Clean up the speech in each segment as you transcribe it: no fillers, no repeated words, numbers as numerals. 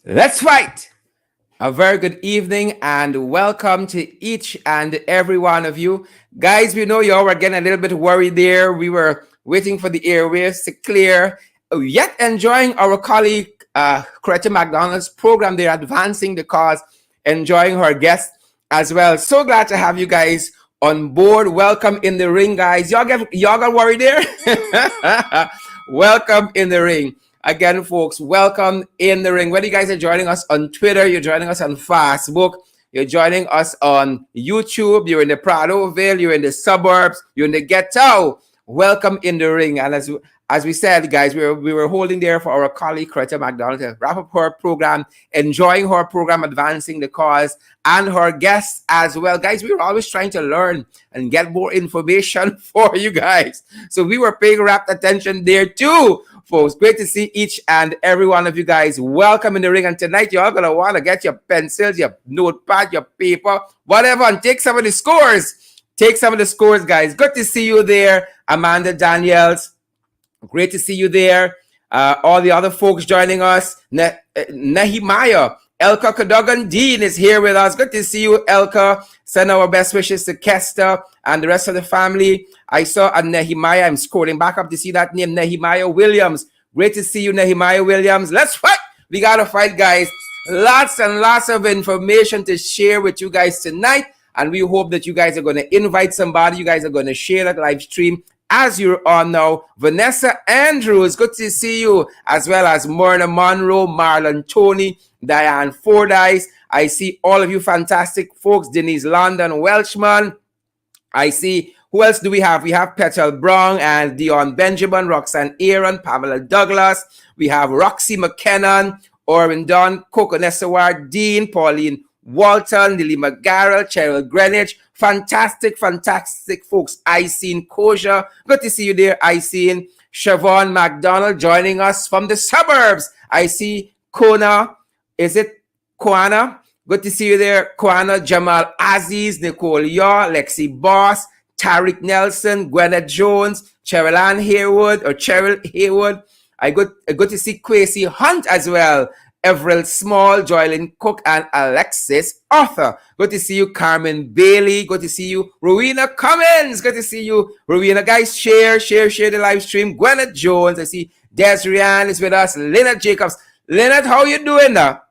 Let's fight! A very good evening and welcome to each and every one of you. Guys, we know y'all were getting a little bit worried there. We were waiting for the airwaves to clear. Yet enjoying our colleague, Coretta McDonald's program there, advancing the cause, enjoying her guests as well. So glad to have you guys on board. Welcome in the ring, guys. Y'all got worried there? Welcome in the ring. Again, folks, welcome in the ring. Whether you guys are joining us on Twitter, you're joining us on Facebook, you're joining us on YouTube, you're in the Pradoville, you're in the suburbs, you're in the ghetto. Welcome in the ring. And as we said, guys, we were holding there for our colleague, Coretta McDonald, to wrap up her program, enjoying her program, advancing the cause, and her guests as well. Guys, we were always trying to learn and get more information for you guys. So we were paying rapt attention there too. Folks, great to see each and every one of you guys. Welcome in the ring. And tonight, you're going to want to get your pencils, your notepad, your paper, whatever, and take some of the scores. Take some of the scores, guys. Good to see you there, Amanda Daniels. Great to see you there. All the other folks joining us. Nehemiah. Elka Cadogan Dean is here with us. Good to see you, Elka. Send our best wishes to Kester and the rest of the family. I saw a Nehemiah. I'm scrolling back up to see that name, Nehemiah Williams. Great to see you, Nehemiah Williams. Let's fight. We got to fight, guys. Lots and lots of information to share with you guys tonight. And we hope that you guys are going to invite somebody. You guys are going to share that live stream as you're on now. Vanessa Andrews, good to see you, as well as Myrna Monroe, Marlon Tony, Diane Fordyce. I see all of you fantastic folks. Denise London Welchman. I see, who else do we have? We have Petal Brown and Dion Benjamin, Roxanne Aaron, Pamela Douglas. We have Roxy McKinnon, Orrin Dunn, Coco Nessawar, Dean, Pauline Walton, Lily McGarrell, Cheryl Greenwich. Fantastic folks. I seen Koja. Good to see you there. I seen Siobhan McDonald joining us from the suburbs. I see Kona. Is it Koana? Good to see you there. Koana, Jamal Aziz, Nicole Yaw, Lexi Boss, Tariq Nelson, Gwyneth Jones, Cheryl Ann Haywood or Cheryl Haywood. I good to see Kwesi Hunt as well. Everett Small, Joylyn Cook, and Alexis Arthur. Good to see you, Carmen Bailey. Good to see you, Rowena Cummins. Good to see you, Rowena. Guys, share the live stream. Gwyneth Jones. I see Desiree Ann is with us. Lynette Jacobs. Lynette, how you doing now?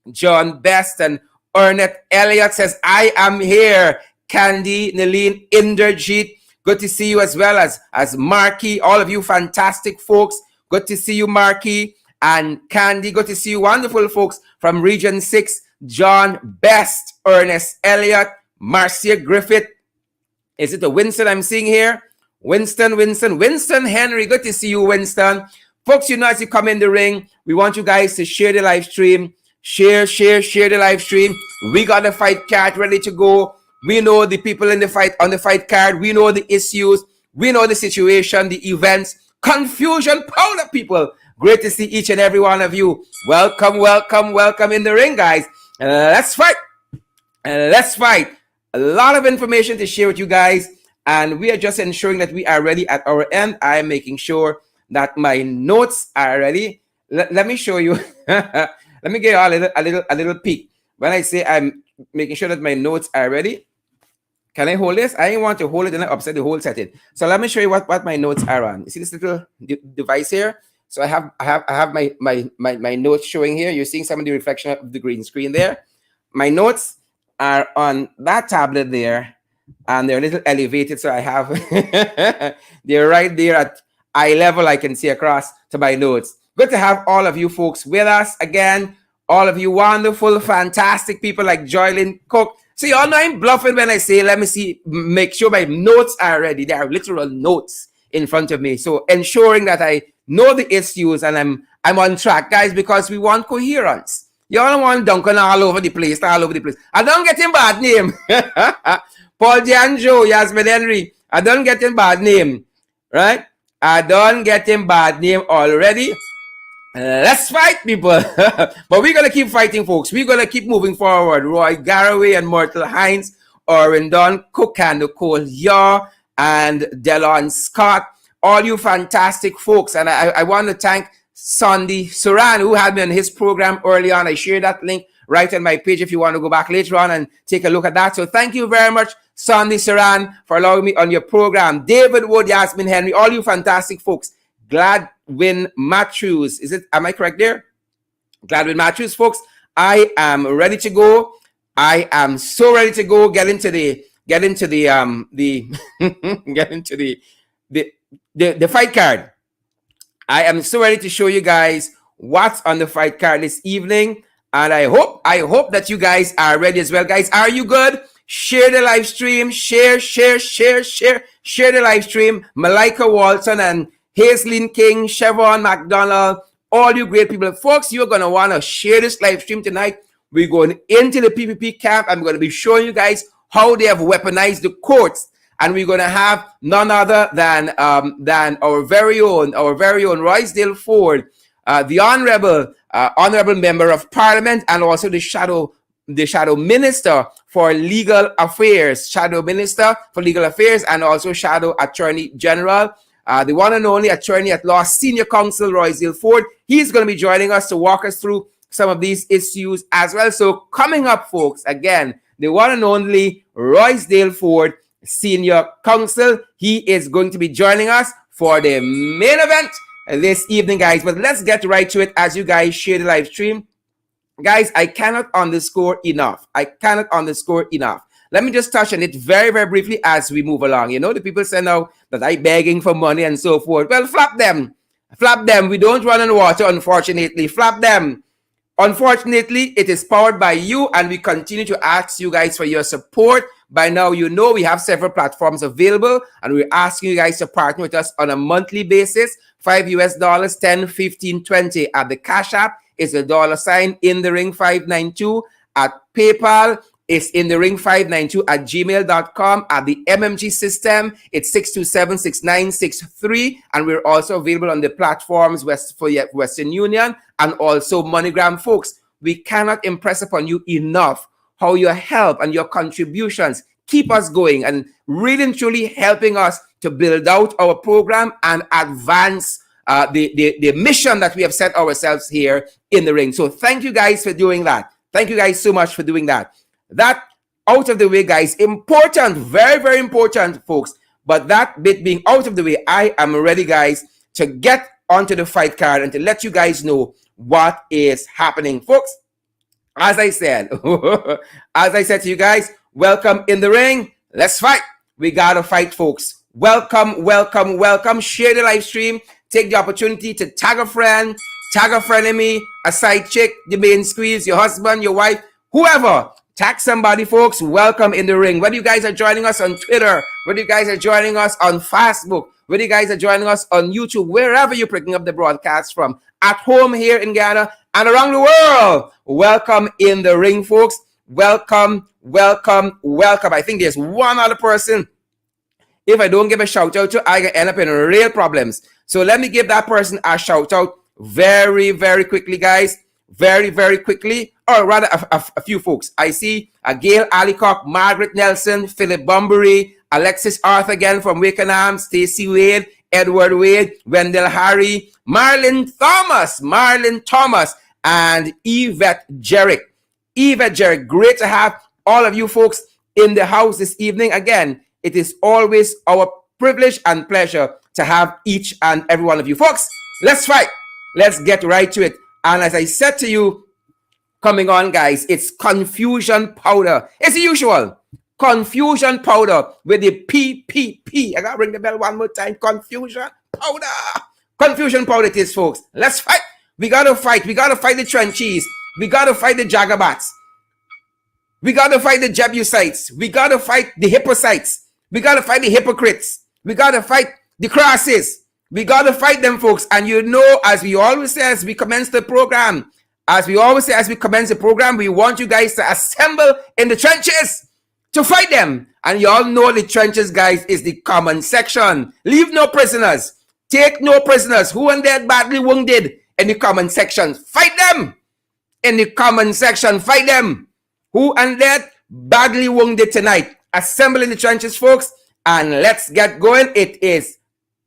John Best and Ernest Elliott says, I am here. Candy, Naleen, Inderjeet. Good to see you as well as Marky. All of you fantastic folks. Good to see you, Marky. And Candy, good to see you, wonderful folks from Region 6, John Best, Ernest Elliott, Marcia Griffith. Is it the Winston I'm seeing here? Winston Henry, good to see you, Winston. Folks, you know, as you come in the ring, we want you guys to share the live stream. Share the live stream. We got the fight card ready to go. We know the people in the fight, on the fight card. We know the issues. We know the situation, the events. Confusion, powder, people. Great to see each and every one of you. Welcome in the ring, guys. Let's fight. A lot of information to share with you guys. And we are just ensuring that we are ready at our end. I am making sure that my notes are ready. Let me show you. Let me give you a little peek. When I say I'm making sure that my notes are ready, can I hold this? I didn't want to hold it and I upset the whole setting. So let me show you what my notes are on. You see this little device here? So I have my notes showing here. You're seeing some of the reflection of the green screen there. My notes are on that tablet there, and they're a little elevated. So I have they're right there at eye level. I can see across to my notes. Good to have all of you folks with us again. All of you wonderful, fantastic people like Joylyn Cook. So you all know I'm bluffing when I say, let me see, make sure my notes are ready. There are literal notes in front of me. So ensuring that I know the issues and I'm on track, guys, because we want coherence. You all want Duncan all over the place. I don't get him bad name. Paul Gianjo, Yasmin Henry. I don't get him bad name. Right? I don't get him bad name already. Let's fight, people. But we're going to keep fighting, folks. We're going to keep moving forward. Roy Garraway and Myrtle Hines, Orrin Dunn, Cook and Nicole Yaw, and Delon Scott. All you fantastic folks. And I want to thank Sandy Suran, who had me on his program early on. I shared that link right on my page if you want to go back later on and take a look at that. So thank you very much, Sandy Suran, for allowing me on your program. David Wood, Yasmin Henry, all you fantastic folks. Gladwin Matthews, am I correct there? Gladwin Matthews, folks. I am ready to go. I am so ready to go. Get into the fight card. I am so ready to show you guys what's on the fight card this evening. And I hope that you guys are ready as well. Guys, are you good? Share the live stream. Share the live stream. Malika Walton and Hazelyn King, Chevron McDonald, all you great people. Folks, you're going to want to share this live stream tonight. We're going into the PPP camp. I'm going to be showing you guys how they have weaponized the courts. And we're going to have none other than our very own Roysdale Forde, the honorable member of Parliament, and also the shadow minister for legal affairs, and also shadow attorney general, the one and only attorney at law, senior counsel Roysdale Forde. He's going to be joining us to walk us through some of these issues as well. So coming up, folks, again, the one and only Roysdale Forde, senior counsel. He is going to be joining us for the main event this evening, guys. But let's get right to it as you guys share the live stream. Guys, I cannot underscore enough. Let me just touch on it very, very briefly as we move along. You know, the people say now that I'm begging for money and so forth. Well, flap them. We don't run on water, unfortunately. Flap them. Unfortunately, it is powered by you, and we continue to ask you guys for your support. By now, you know we have several platforms available, and we're asking you guys to partner with us on a monthly basis. $5, 10, 15, 20 at the Cash App is the $ in the ring 592 at PayPal. It's in the ring 592 at gmail.com. At the MMG system, it's 627-6963. And we're also available on the platforms for Western Union and also MoneyGram. Folks, we cannot impress upon you enough how your help and your contributions keep us going and really and truly helping us to build out our program and advance the mission that we have set ourselves here in the ring. So thank you guys for doing that. Thank you guys so much for doing that. That out of the way, guys, important, very, very important, folks. But that bit being out of the way, I am ready, guys, to get onto the fight card and to let you guys know what is happening, folks. As I said to you guys, welcome in the ring. Let's fight. We gotta fight, folks. Welcome. Share the live stream. Take the opportunity to tag a friend, frenemy, a side chick, the main squeeze, your husband, your wife, whoever. Tag somebody, folks. Welcome in the ring. Whether you guys are joining us on Twitter, whether you guys are joining us on Facebook, whether you guys are joining us on YouTube, wherever you're picking up the broadcast from, at home here in Ghana and around the world, welcome in the ring, folks. Welcome. I think there's one other person. If I don't give a shout out to, I can end up in real problems. So let me give that person a shout out very, very quickly, guys. Very, very quickly, or rather a few folks. I see Gail Alicock, Margaret Nelson, Philip Bunbury, Alexis Arthur again from Wakenham, Stacey Wade, Edward Wade, Wendell Harry, Marlon Thomas, and Yvette Jerrick. Great to have all of you folks in the house this evening. Again, it is always our privilege and pleasure to have each and every one of you folks. Let's fight. Let's get right to it. And as I said to you, coming on, guys, it's confusion powder. It's the usual. Confusion powder with the PPP. I got to ring the bell one more time. Confusion powder. Confusion powder it is, folks. Let's fight. We got to fight. We got to fight the trenches. We got to fight the Jagabats. We got to fight the Jebusites. We got to fight the Hippocytes. We got to fight the hypocrites. We got to fight the crosses. We got to fight them, folks. And you know, as we always say, as we commence the program, we want you guys to assemble in the trenches to fight them. And you all know the trenches, guys, is the comment section. Leave no prisoners. Take no prisoners. Who and dead, badly wounded in the comment section. Fight them. In the comment section, fight them. Who and dead, badly wounded tonight. Assemble in the trenches, folks. And let's get going. It is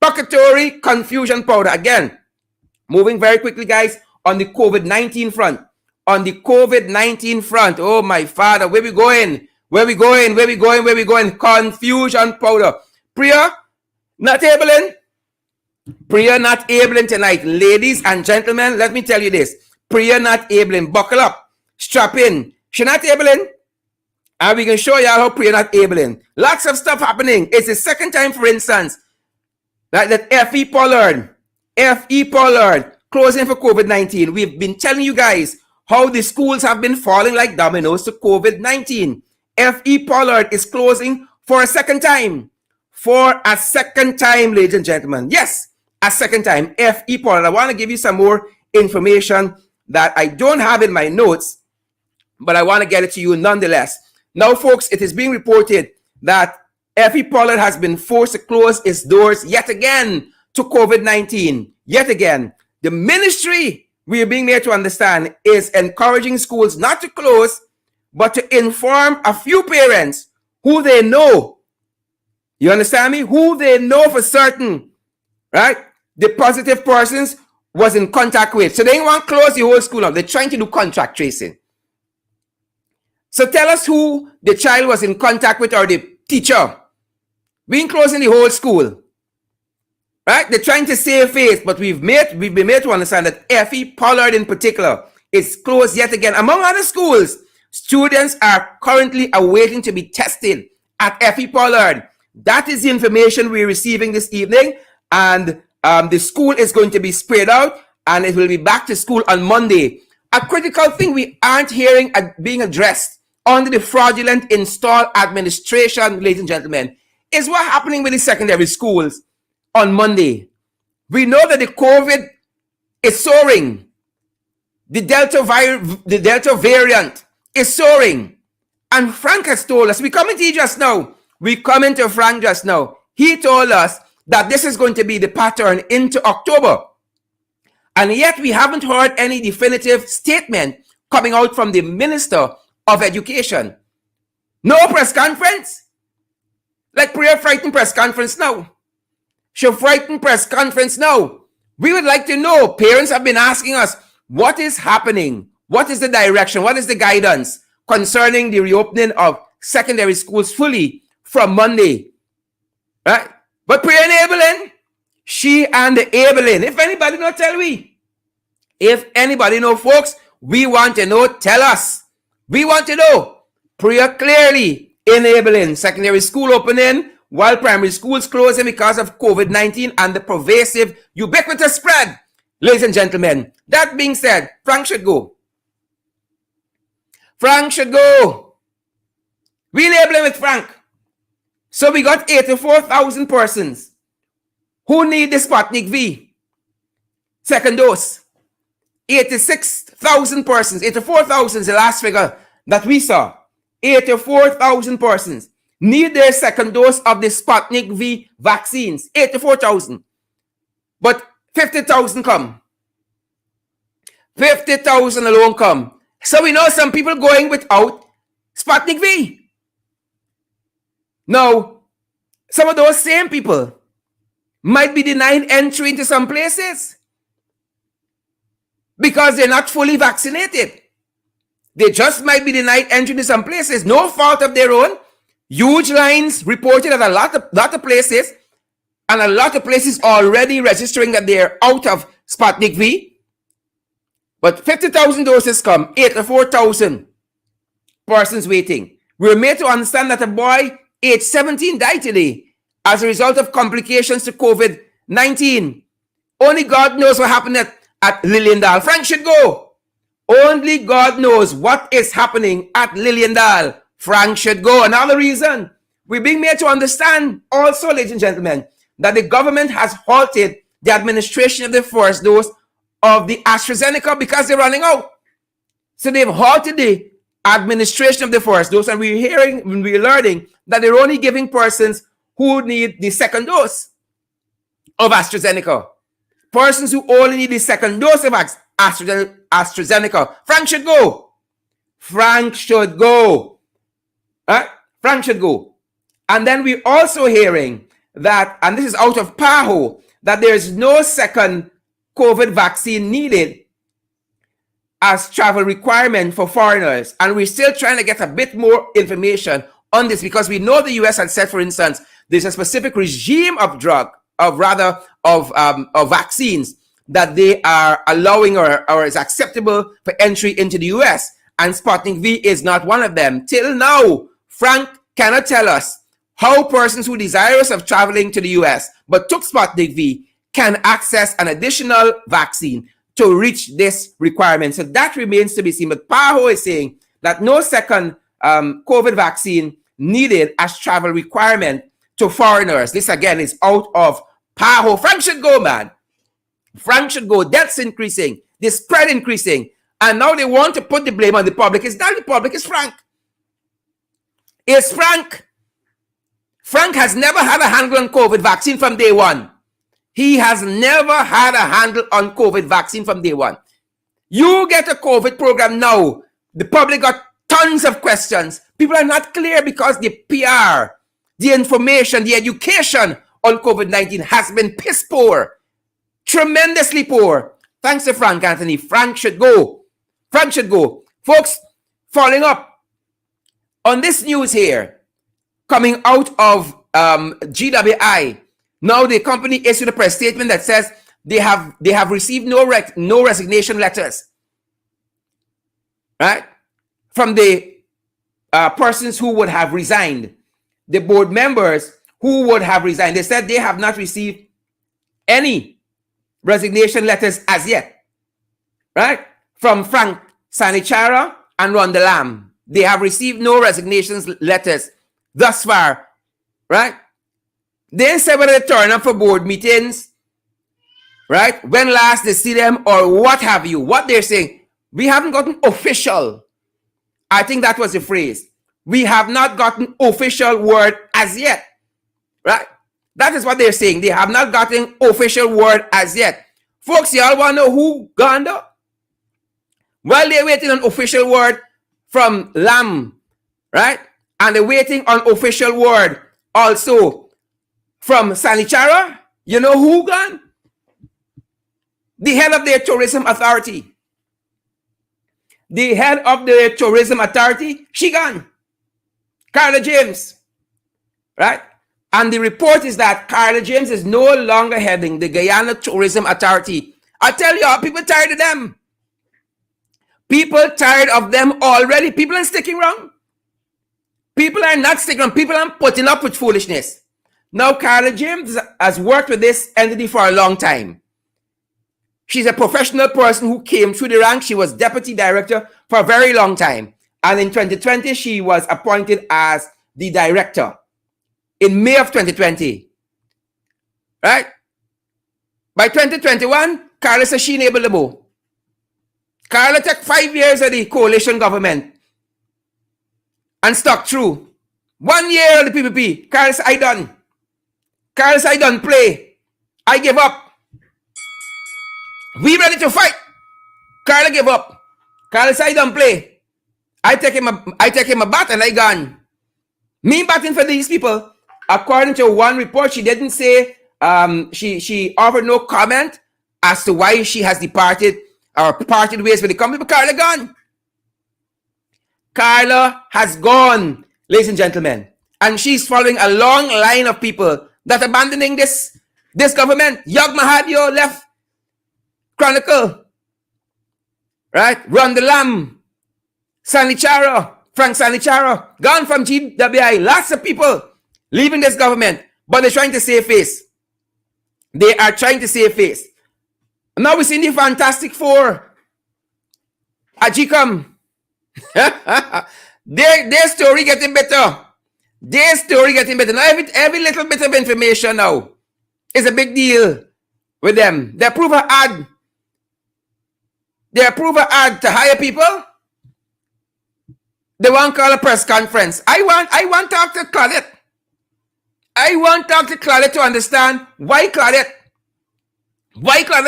Bucketory confusion powder. Again, Moving very quickly, guys, on the COVID-19 front. On the COVID-19 front, oh my Father, where we going? Where we going? Where we going? Where we going? Confusion powder. Priya, not able in? Priya not able in tonight. Ladies and gentlemen, let me tell you this. Priya not able in. Buckle up. Strap in. She not able in. And we can show y'all how Priya not able in. Lots of stuff happening. It's the second time, for instance, that F.E. Pollard, closing for COVID-19. We've been telling you guys how the schools have been falling like dominoes to COVID-19. F.E. Pollard is closing for a second time. For a second time, ladies and gentlemen. Yes, a second time. F.E. Pollard. I want to give you some more information that I don't have in my notes, but I want to get it to you nonetheless. Now, folks, it is being reported that F.E. Pollard has been forced to close its doors yet again to COVID-19. Yet again. The ministry, we are being made to understand, is encouraging schools not to close, but to inform a few parents who they know. You understand me? Who they know for certain, right? The positive persons was in contact with. So they didn't want to close the whole school up. They're trying to do contact tracing. So tell us who the child was in contact with or the teacher. We ain't closing the whole school. Right? They're trying to save face, but we've been made to understand that F.E. Pollard in particular is closed yet again. Among other schools, students are currently awaiting to be tested at F.E. Pollard. That is the information we're receiving this evening. And the school is going to be spread out and it will be back to school on Monday. A critical thing we aren't hearing being addressed under the fraudulent install administration, ladies and gentlemen, is what's happening with the secondary schools on Monday. We know that the COVID is soaring. The Delta variant is soaring. And Frank has told us, we coming to Frank just now. He told us that this is going to be the pattern into October. And yet we haven't heard any definitive statement coming out from the Minister of Education. No press conference. Like Priya frightened press conference now. She frightened press conference now. We would like to know. Parents have been asking us, what is happening? What is the direction? What is the guidance concerning the reopening of secondary schools fully from Monday? Right? But Priya and Evelyn, she and Evelyn. If anybody know, tell we. If anybody know, folks, we want to know, tell us. We want to know. Priya clearly enabling secondary school opening while primary schools closing because of COVID-19 and the pervasive, ubiquitous spread. Ladies and gentlemen, that being said, Frank should go. Frank should go. We labeling with Frank. So we got 84,000 persons who need the Sputnik V. Second dose. 86,000 persons. 84,000 is the last figure that we saw. 84,000 persons need their second dose of the Sputnik V vaccines. 84,000. But 50,000 come. 50,000 alone come. So we know some people going without Sputnik V. Now, some of those same people might be denied entry into some places because they're not fully vaccinated. They just might be denied entry to some places. No fault of their own. Huge lines reported at a lot of places, and a lot of places already registering that they're out of Sputnik V. But 50,000 doses come, 84,000 persons waiting. We're made to understand that a boy age 17 died today as a result of complications to COVID-19. Only God knows what happened at Lilliendale. Frank should go. Only God knows what is happening at Lilliendale. Frank should go. Another reason, we're being made to understand also, ladies and gentlemen, that the government has halted the administration of the first dose of the AstraZeneca because they're running out. So they've halted the administration of the first dose, and we're learning that they're only giving persons who need the second dose of AstraZeneca. Persons who only need the second dose of AstraZeneca. Frank should go. Frank should go. Frank should go. And then we're also hearing that, and this is out of PAHO, that there is no second COVID vaccine needed as travel requirement for foreigners. And we're still trying to get a bit more information on this because we know the US had said, for instance, there's a specific regime of vaccines that they are allowing or is acceptable for entry into the US. And Sputnik V is not one of them. Till now, Frank cannot tell us how persons who desirous of traveling to the US but took Sputnik V can access an additional vaccine to reach this requirement. So that remains to be seen. But PAHO is saying that no second COVID vaccine needed as travel requirement to foreigners. This again is out of PAHO. Frank should go, man. Frank should go. Deaths increasing, the spread increasing, and now they want to put the blame on the public. It's not the public, it's Frank. It's Frank. Frank has never had a handle on COVID vaccine from day one. He has never had a handle on COVID vaccine from day one. You get a COVID program now. The public got tons of questions. People are not clear because the PR, the information, the education on COVID-19 has been piss poor. Tremendously poor. Thanks to Frank Anthony. Frank should go. Frank should go. Folks, following up on this news here, coming out of GWI, now the company issued a press statement that says they have received no resignation letters, right, from the persons who would have resigned, the board members who would have resigned. They said they have not received any resignation letters as yet, right, from Frank Sanichara and Rhonda Lamb. They have received no resignations letters thus far, right? They said whether they turn up for board meetings, right? When last they see them or what have you. What they're saying, we haven't gotten official. I think that was the phrase. We have not gotten official word as yet, right? That is what they're saying. They have not gotten official word as yet. Folks, y'all want to know who gone though? While they're waiting on official word from Lamb, right? And they're waiting on official word also from Sanichara, you know who gone? The head of their tourism authority. The head of the tourism authority, she gone. Carla James, right? And the report is that Carla James is no longer heading the Guyana Tourism Authority. I tell you, people tired of them. People tired of them already. People are sticking around. People are not sticking around. People are putting up with foolishness. Now, Carla James has worked with this entity for a long time. She's a professional person who came through the ranks. She was deputy director for a very long time. And in 2020, she was appointed as the director in May of 2020. Right? By 2021, Carla says she enabled the move. Carla took 5 years of the coalition government and stuck through. 1 year of the PPP. Carla said, I done. Carla said, I done play. I give up. We ready to fight. Carla give up. Carla said, I done play. I take him a bat and I gone. Me batting for these people. According to one report, she didn't say, she offered no comment as to why she has departed or parted ways with the company, but Carla gone. Carla has gone, ladies and gentlemen. And she's following a long line of people that are abandoning this government. Yog Mahadio left Chronicle. Right? Rhonda Lamb. Sanichara. Frank Sanichara. Gone from GWI. Lots of people leaving this government. But they're trying to save face. They are trying to save face. Now we're seeing the Fantastic Four. Ajikam. Their story getting better. Their story getting better. Now every little bit of information now is a big deal with them. They approve an ad. They approve an ad to hire people. They want to call a press conference. I want to talk to Claudette. I want to talk to Claudette to understand why Claudette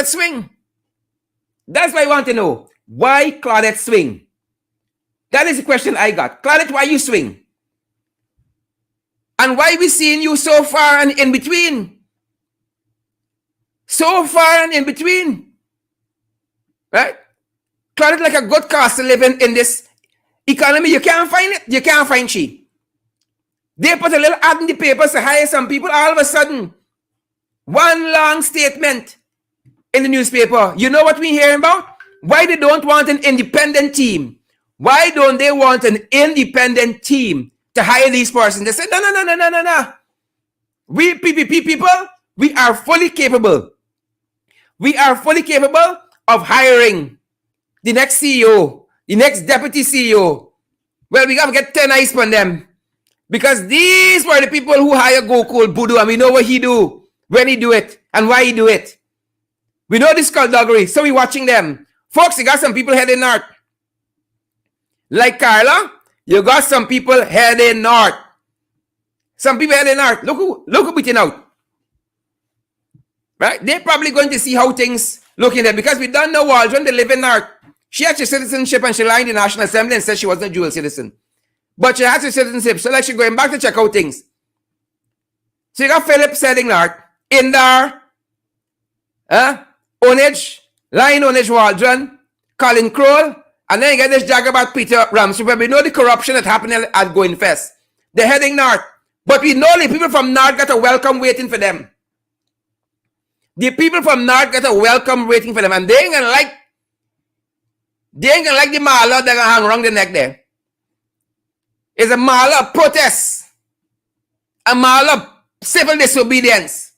swing. That's what I want to know. Why Claudette swing? That is the question I got. Claudette, why you swing? And why we seeing you so far and in between? So far and in between. Right? Claudia like a good cost of living in this economy. You can't find it. You can't find she. They put a little ad in the papers to hire some people. All of a sudden, one long statement in the newspaper. You know what we're hearing about? Why they don't want an independent team? Why don't they want an independent team to hire these persons? They said, no. We PPP people, we are fully capable. We are fully capable of hiring the next CEO, the next deputy CEO. Well, we got to get 10 eyes on them. Because these were the people who hire Gokul Budu, and we know what he do, when he do it, and why he do it. We know this skullduggery, so we're watching them. Folks, you got some people heading north. Like Carla, you got some people heading north. Some people heading north. Look who beating out. Right? They're probably going to see how things look in there, because we don't know Waldron, they live in north. She had her citizenship and she lied in the National Assembly and said she wasn't a dual citizen. But she had her citizenship, so like she's going back to check out things. So you got Philip heading north, Indar, Onage, Lion Onage Waldron, Colin Kroll, and then you get this Jagabat Peter Ramsey, where we know the corruption that happened at Going Fest. They're heading north. But we know the people from north got a welcome waiting for them. The people from north got a welcome waiting for them. And they ain't gonna like the mala they're gonna hang around the neck there. It's a mala of protest. A mala of civil disobedience.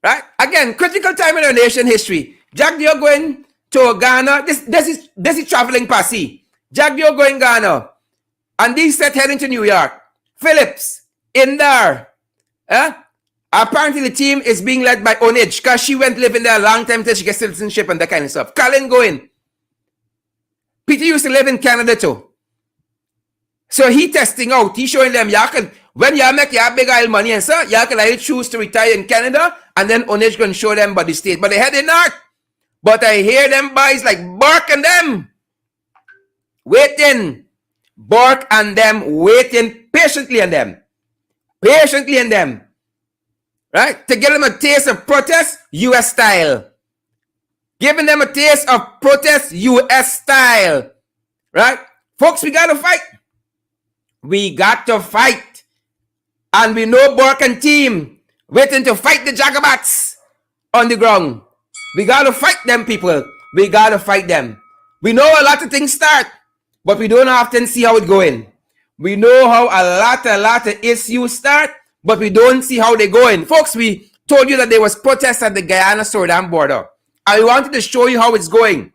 Right? Again, critical time in our nation history. Jack Dio going to Ghana. This is traveling posse. Jack Dio going Ghana. And these set heading to New York. Phillips, Indar. Apparently the team is being led by Onage, because she went living there a long time until she gets citizenship and that kind of stuff. Colin going. Peter used to live in Canada too. So he testing out. He showing them, when you make your big oil money and so, you can either choose to retire in Canada, and then Onage going to show them about the state. But they headed north. But I hear them boys like Burke and them waiting. Burke and them waiting patiently on them. Patiently on them. Right? To give them a taste of protest, U.S. style. Giving them a taste of protest, U.S. style. Right? Folks, we got to fight. We got to fight. And we know Burke and team waiting to fight the Jagabats on the ground. We got to fight them, people. We got to fight them. We know a lot of things start, but we don't often see how it's going. We know how a lot of issues start, but we don't see how they're going. Folks, we told you that there was protests at the Guyana-Suriname border. I wanted to show you how it's going.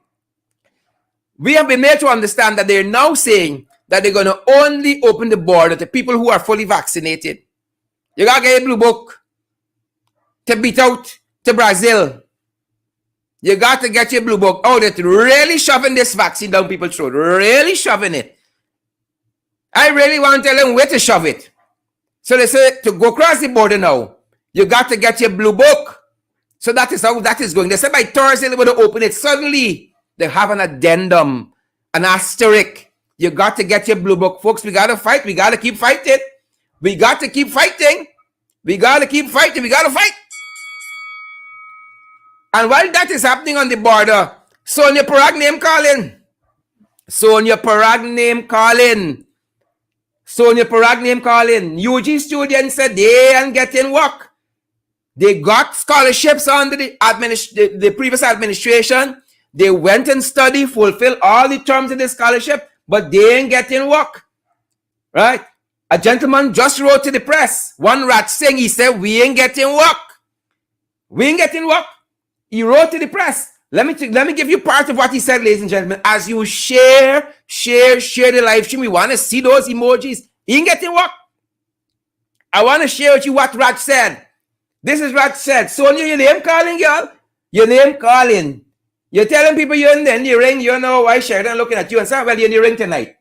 We have been made to understand that they're now saying that they're going to only open the border to people who are fully vaccinated. You got to get a blue book to beat out to Brazil. You got to get your blue book. Oh, they're really shoving this vaccine down people's throat. Really shoving it. I really want to tell them where to shove it. So they say to go across the border now, you got to get your blue book. So that is how that is going. They said by Thursday they would open it. Suddenly they have an addendum, an asterisk. You got to get your blue book. Folks, we got to fight. We got to keep fighting. We got to keep fighting. We got to keep fighting. We got to fight. And while that is happening on the border, Sonia Parag name calling. Sonia Parag name calling. Sonia Parag name calling. UG students said they ain't getting work. They got scholarships under the previous administration. They went and studied, fulfilled all the terms of the scholarship, but they ain't getting work. Right? A gentleman just wrote to the press. One rat saying, he said, we ain't getting work. We ain't getting work. He wrote to the press. Let me give you part of what he said, ladies and gentlemen. As you share the live stream, we want to see those emojis. He ain't getting work. I want to share with you what Raj said. This is Raj said. Sonia, your name calling, y'all? Your name calling. You're telling people you're in the ring. You know why Sheridan looking at you and saying, well, you're in the ring tonight.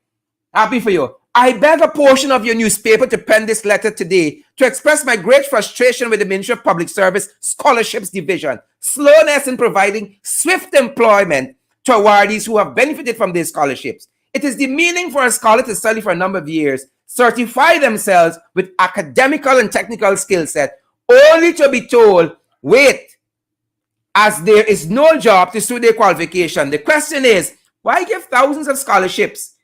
Happy for you. I beg a portion of your newspaper to pen this letter today to express my great frustration with the Ministry of Public Service Scholarships Division, slowness in providing swift employment to awardees who have benefited from these scholarships. It is demeaning for a scholar to study for a number of years, certify themselves with academical and technical skill set, only to be told, wait, as there is no job to suit their qualification. The question is, why give thousands of scholarships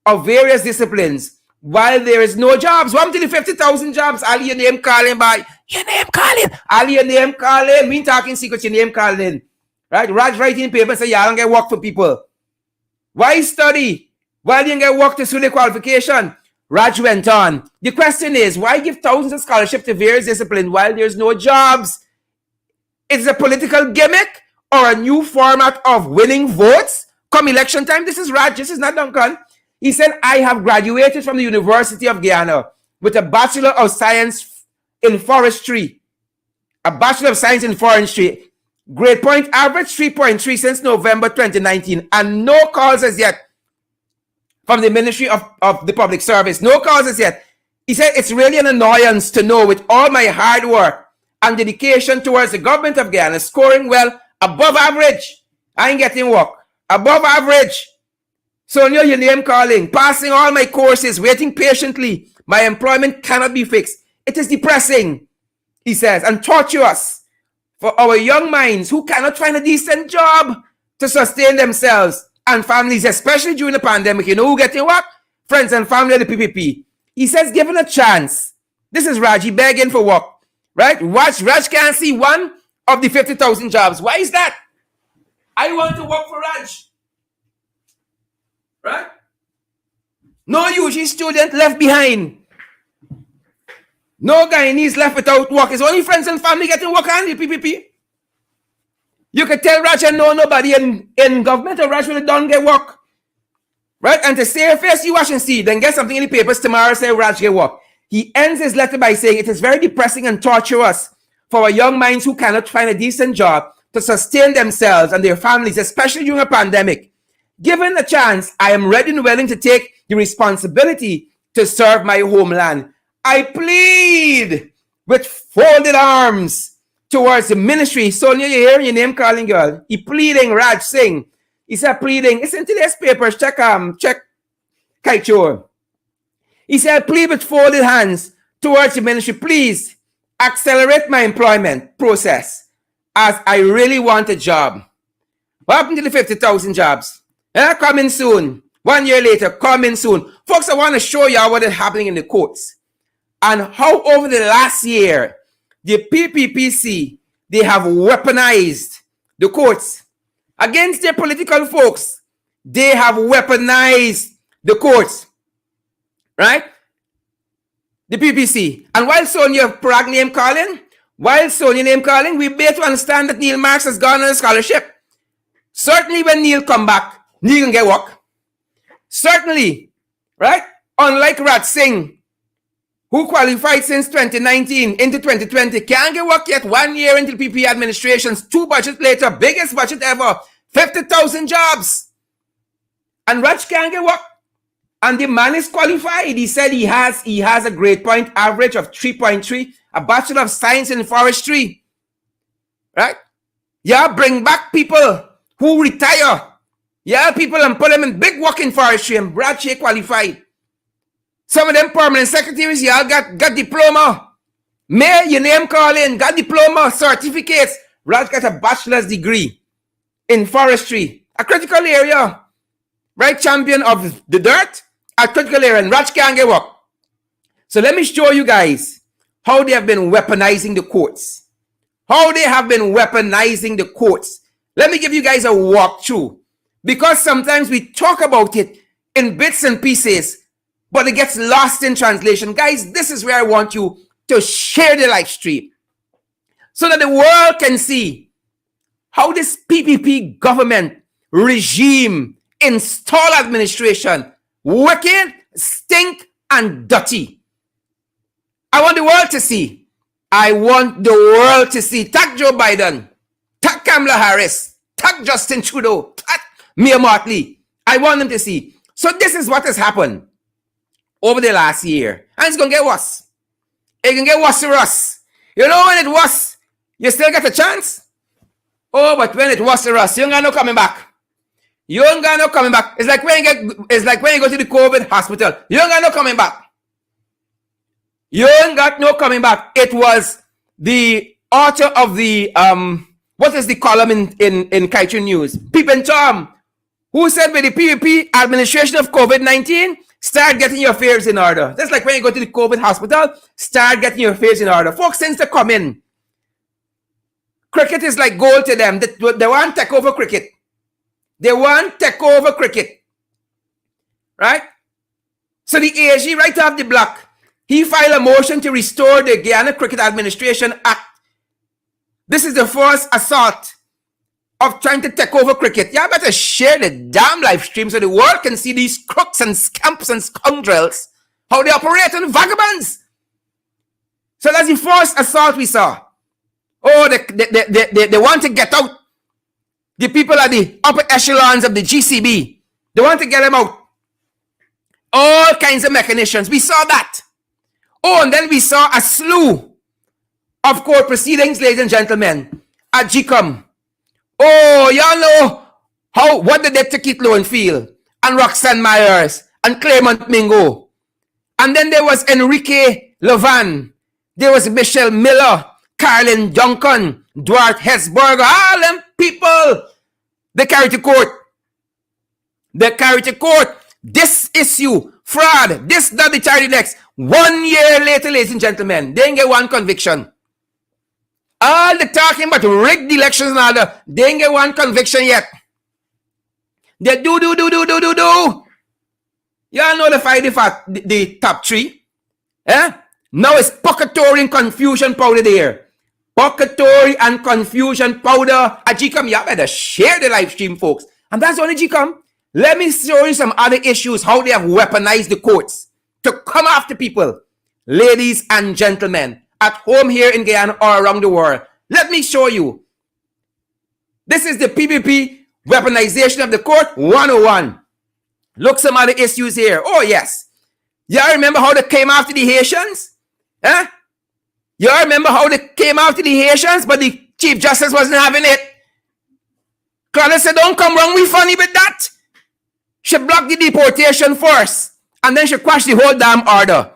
of various disciplines while there is no jobs? One to the 50,000 jobs, all your name calling by, your name calling, all your name calling, we talking secret, your name calling, right? Raj writing papers say, y'all don't get work for people. Why study? Why didn't get work to suit their qualification? Raj went on. The question is, why give thousands of scholarships to various disciplines while there's no jobs? Is it a political gimmick or a new format of winning votes come election time? This is Raj. This is not Duncan. He said, I have graduated from the University of Guyana with a Bachelor of Science in Forestry. A Bachelor of Science in Forestry. Grade point average 3.3 since November 2019. And no calls as yet from the Ministry of the Public Service. No calls as yet. He said, it's really an annoyance to know with all my hard work and dedication towards the government of Guyana, scoring well above average. I ain't getting work. Above average. Sonia, your name calling. Passing all my courses, waiting patiently. My employment cannot be fixed. It is depressing, he says, and torturous for our young minds who cannot find a decent job to sustain themselves and families, especially during the pandemic. You know who getting what? Friends and family of the PPP. He says, given a chance. This is Raji begging for work. Right? Raj can't see one of the 50,000 jobs. Why is that? I want to work for Raj. Right? No UG student left behind. No Guyanese left without work. It's only friends and family getting work on the PPP. You could tell Raj and know nobody in government or Raj will don't get work. Right? And to save face, you watch and see. Then get something in the papers tomorrow, say Raj get work. He ends his letter by saying, it is very depressing and torturous for our young minds who cannot find a decent job to sustain themselves and their families, especially during a pandemic. Given a chance, I am ready and willing to take the responsibility to serve my homeland. I plead with folded arms towards the ministry. Sonia, you hear your name calling, girl. He pleading, Raj Singh. He said pleading. It's in today's papers. Check Kaichur. He said, plead with folded hands towards the ministry. Please accelerate my employment process as I really want a job. What happened to the 50,000 jobs? Coming soon. 1 year later, coming soon. Folks, I want to show y'all what is happening in the courts and how over the last year, the PPPC, they have weaponized the courts against their political folks. They have weaponized the courts. Right? The PPC. And while Sonia Prague name calling, we better understand that Neil Marks has gone on a scholarship. Certainly when Neil come back, Neil can get work. Certainly. Right? Unlike Raj Singh, who qualified since 2019 into 2020, can't get work yet 1 year into the PPP administration's 2 budgets later, biggest budget ever, 50,000 jobs. And Raj can't get work. And the man is qualified. He said he has a grade point average of 3.3, a Bachelor of Science in Forestry. Right? Yeah, bring back people who retire. Yeah, people and put them in big work in forestry and Brad Shea qualified. Some of them permanent secretaries, y'all got diploma. Mayor, your name calling, got diploma, certificates. Raj got a bachelor's degree in forestry, a critical area. Right? Champion of the dirt. A critical area, and Raj can't get work. So let me show you guys how they have been weaponizing the courts. How they have been weaponizing the courts. Let me give you guys a walkthrough. Because sometimes we talk about it in bits and pieces, but it gets lost in translation. Guys, this is where I want you to share the live stream so that the world can see how this PPP government regime install administration wicked, stink, and dirty. I want the world to see. I want the world to see. Tag Joe Biden. Tag Kamala Harris. Tag Justin Trudeau. Tag Mia Motley. I want them to see. So this is what has happened over the last year. And it's going to get worse. It can get worse for us. You know when it was, you still get a chance? Oh, but when it was for us, you ain't got no coming back. You ain't got no coming back. It's like when you go to the COVID hospital. You ain't got no coming back. You ain't got no coming back. It was the author of the What is the column in Kaichu News? Peep and Tom, who said with the PPP administration of COVID-19, start getting your affairs in order. That's like when you go to the COVID hospital, start getting your affairs in order. Folks, since they come in, cricket is like gold to them. They want to take over cricket. They want to take over cricket. Right? So the AG right off the block, he filed a motion to restore the Guyana Cricket Administration Act. This is the first assault of trying to take over cricket. You better share the damn live stream so the world can see these crooks and scamps and scoundrels, how they operate on vagabonds. So that's the first assault we saw. Oh, they want to get out. The people at the upper echelons of the GCB, they want to get them out. All kinds of mechanisms. We saw that. Oh, and then we saw a slew of court proceedings, ladies and gentlemen, at GCOM. Oh, y'all know what did they take it low and feel? And Roxanne Myers and Clement Mingo. And then there was Enrique Levan. There was Michelle Miller, Carolyn Duncan, Dwight Hesberger, all them people. They carried to court. They carried to court. This issue, fraud, this, that, the charity next. 1 year later, ladies and gentlemen, they didn't get one conviction. All the talking about rigged elections and all that, they didn't get one conviction yet. They do. Y'all know the top three. Eh? Now it's Pocatory and confusion powder there. Pocatory and confusion powder at GCOM. Y'all better share the live stream, folks. And that's only GCOM. Let me show you some other issues, how they have weaponized the courts to come after people. Ladies and gentlemen, at home here in Guyana or around the world. Let me show you. This is the PPP weaponization of the court 101. Look some other issues here. Oh, yes. Y'all remember how they came after the Haitians? Huh? Y'all remember how they came after the Haitians, but the Chief Justice wasn't having it? Claudia said, don't come wrong with funny with that. She blocked the deportation first, and then she quashed the whole damn order.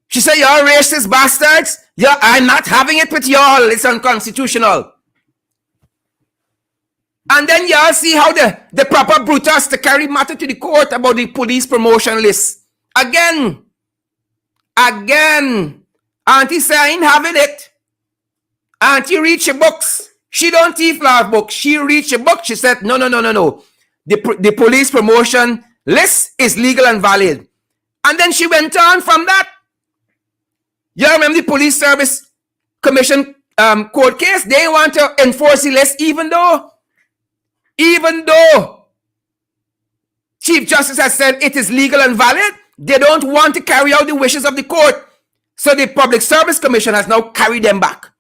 She said, y'all racist bastards, I'm not having it with y'all. It's unconstitutional. And then y'all see how the proper Brutus to carry matter to the court about the police promotion list. Again. Auntie say, I ain't having it. Auntie read your books. She don't teach love book. She read your book. She said, no. The police promotion list is legal and valid. And then she went on from that. You remember the Police Service Commission court case? They want to enforce the list even though Chief Justice has said it is legal and valid. They don't want to carry out the wishes of the court. So the Public Service Commission has now carried them back.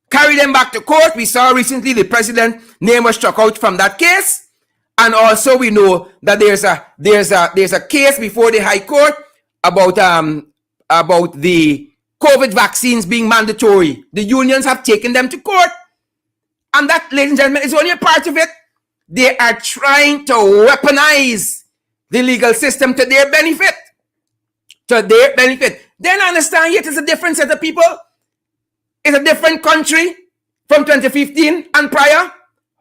Carry them back to court. We saw recently the president's name was struck out from that case. And also we know that there's a case before the High Court about the COVID vaccines being mandatory. The unions have taken them to court. And that, ladies and gentlemen, is only a part of it. They are trying to weaponize the legal system to their benefit. Then understand yet it's a different set of people. It's a different country from 2015 and prior.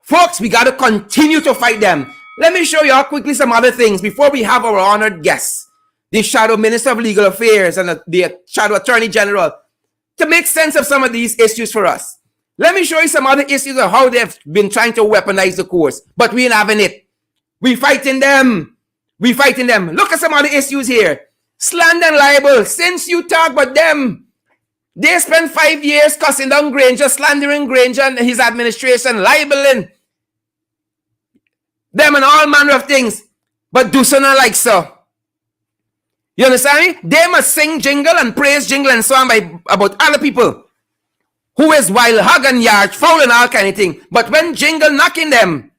Folks, we got to continue to fight them. Let me show you all quickly some other things before we have our honored guests, the Shadow Minister of Legal Affairs and the Shadow Attorney General, to make sense of some of these issues for us. Let me show you some other issues of how they've been trying to weaponize the courts, but we ain't having it. We fighting them. Look at some other issues here. Slander and libel. Since you talk about them, they spent 5 years cussing down Granger, slandering Granger and his administration, libeling them and all manner of things. But do so not like so. You understand me? They must sing jingle and praise jingle and so on about other people who is wild, hug and yard, foul and all kind of thing. But when jingle knocking them,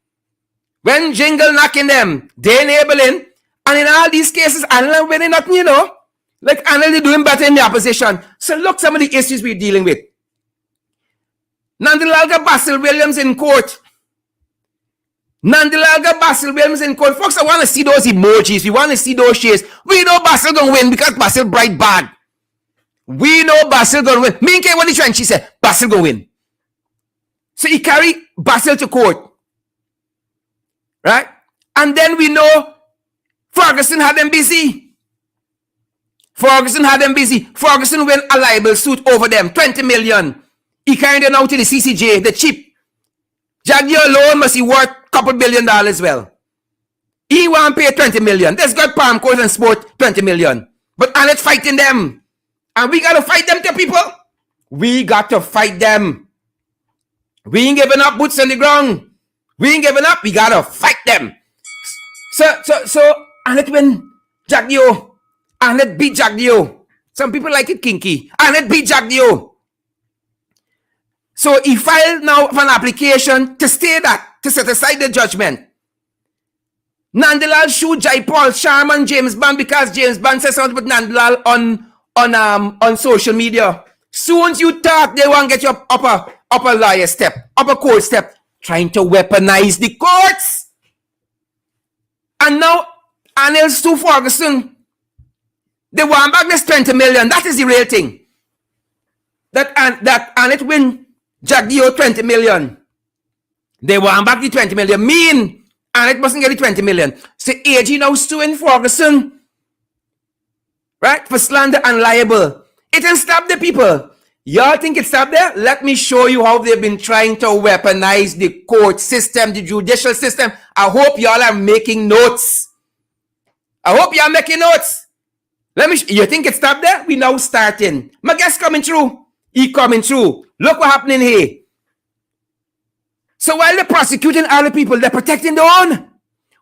they enabling. And in all these cases, Anna winning nothing, you know. Like Anna doing better in the opposition. So look some of the issues we're dealing with. Nandilalga Basil Williams in court. Folks, I want to see those emojis. We want to see those shares. We know Basil going to win because Basil bright bad. We know Basil going to win. Me and Kay, what did she say? Basil going to win. So he carried Basil to court. Right? And then we know Ferguson had them busy. Ferguson went a libel suit over them, 20 million. He carried them out to the CCJ, the chip. Jaggy alone must be worth a couple $1 billion as well. He want to pay 20 million. That's got Palm Court and Sport 20 million. But Annette fighting them. And we got to fight them to people. We got to fight them. We ain't giving up, boots on the ground. We ain't giving up. We got to fight them. So Annette win Jagdio. Annette beat Jagdio. Some people like it kinky. Annette beat Jagdio. So he filed now for an application to stay that, to set aside the judgment. Nandalal shoot Jaipal Sharman James Bond because James Bond says something about Nandalal on social media. Soon as you talk, they want to get you upper lawyer step, upper court step, trying to weaponize the courts. And now Anil Stu Ferguson, they want back this 20 million. That is the real thing. That Annette win Jagdio 20 million. They want back the 20 million. Mean Annette mustn't get the 20 million. So AG now suing Ferguson, right, for slander and libel. It didn't stop the people. Y'all think it stopped there? Let me show you how they've been trying to weaponize the court system, the judicial system. I hope y'all are making notes. I hope y'all making notes. You think it stopped there? We now starting. My guest coming through. He coming through. Look what happening here. So while they're prosecuting other people, they're protecting their own.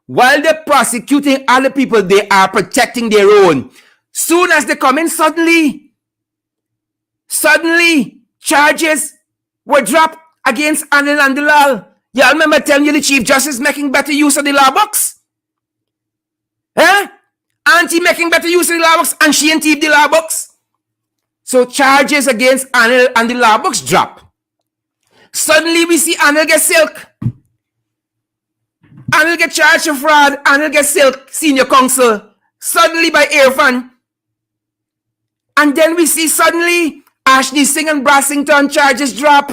While they're prosecuting other people, they are protecting their own. Soon as they come in, suddenly, charges were dropped against Anil Nandalal. Y'all remember telling you the Chief Justice making better use of the law books? Huh? Auntie making better use of the law books and she ain't the law books. So charges against Anil and the law books drop. Suddenly we see Anil get silk. Anil get charged for fraud. Anil get silk, senior counsel. Suddenly by Irfan. And then we see suddenly Ashley Singh and Brassington charges drop.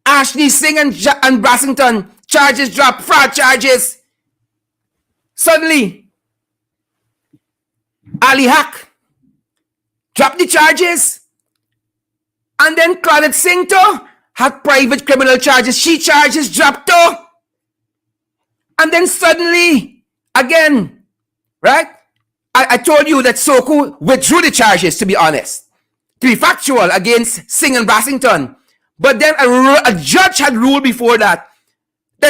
Ashley Singh and Brassington charges drop. Fraud charges. Suddenly Ali Haq drop the charges. And then Claudette Singh too had private criminal charges. She charges dropped too. And then suddenly, again, right? I told you that Soku withdrew the charges, to be honest. To be factual, against Singh and Brassington. But then a judge had ruled before that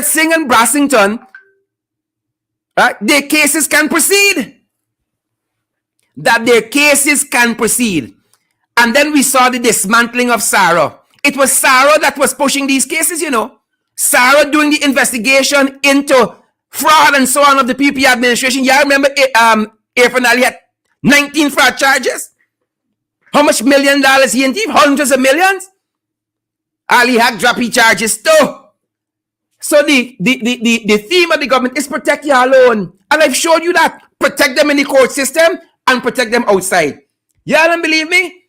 Singh and Brassington, right, their cases can proceed. That their cases can proceed. And then we saw the dismantling of Sarah. It was Sarah that was pushing these cases, you know. Sarah doing the investigation into fraud and so on of the PPP administration. Y'all remember Irfan Ali had 19 fraud charges? How much $1 million he indeed? Hundreds of millions? Ali Haq dropped his charges too. So the theme of the government is protect your alone. And I've showed you that. Protect them in the court system and protect them outside. Y'all don't believe me?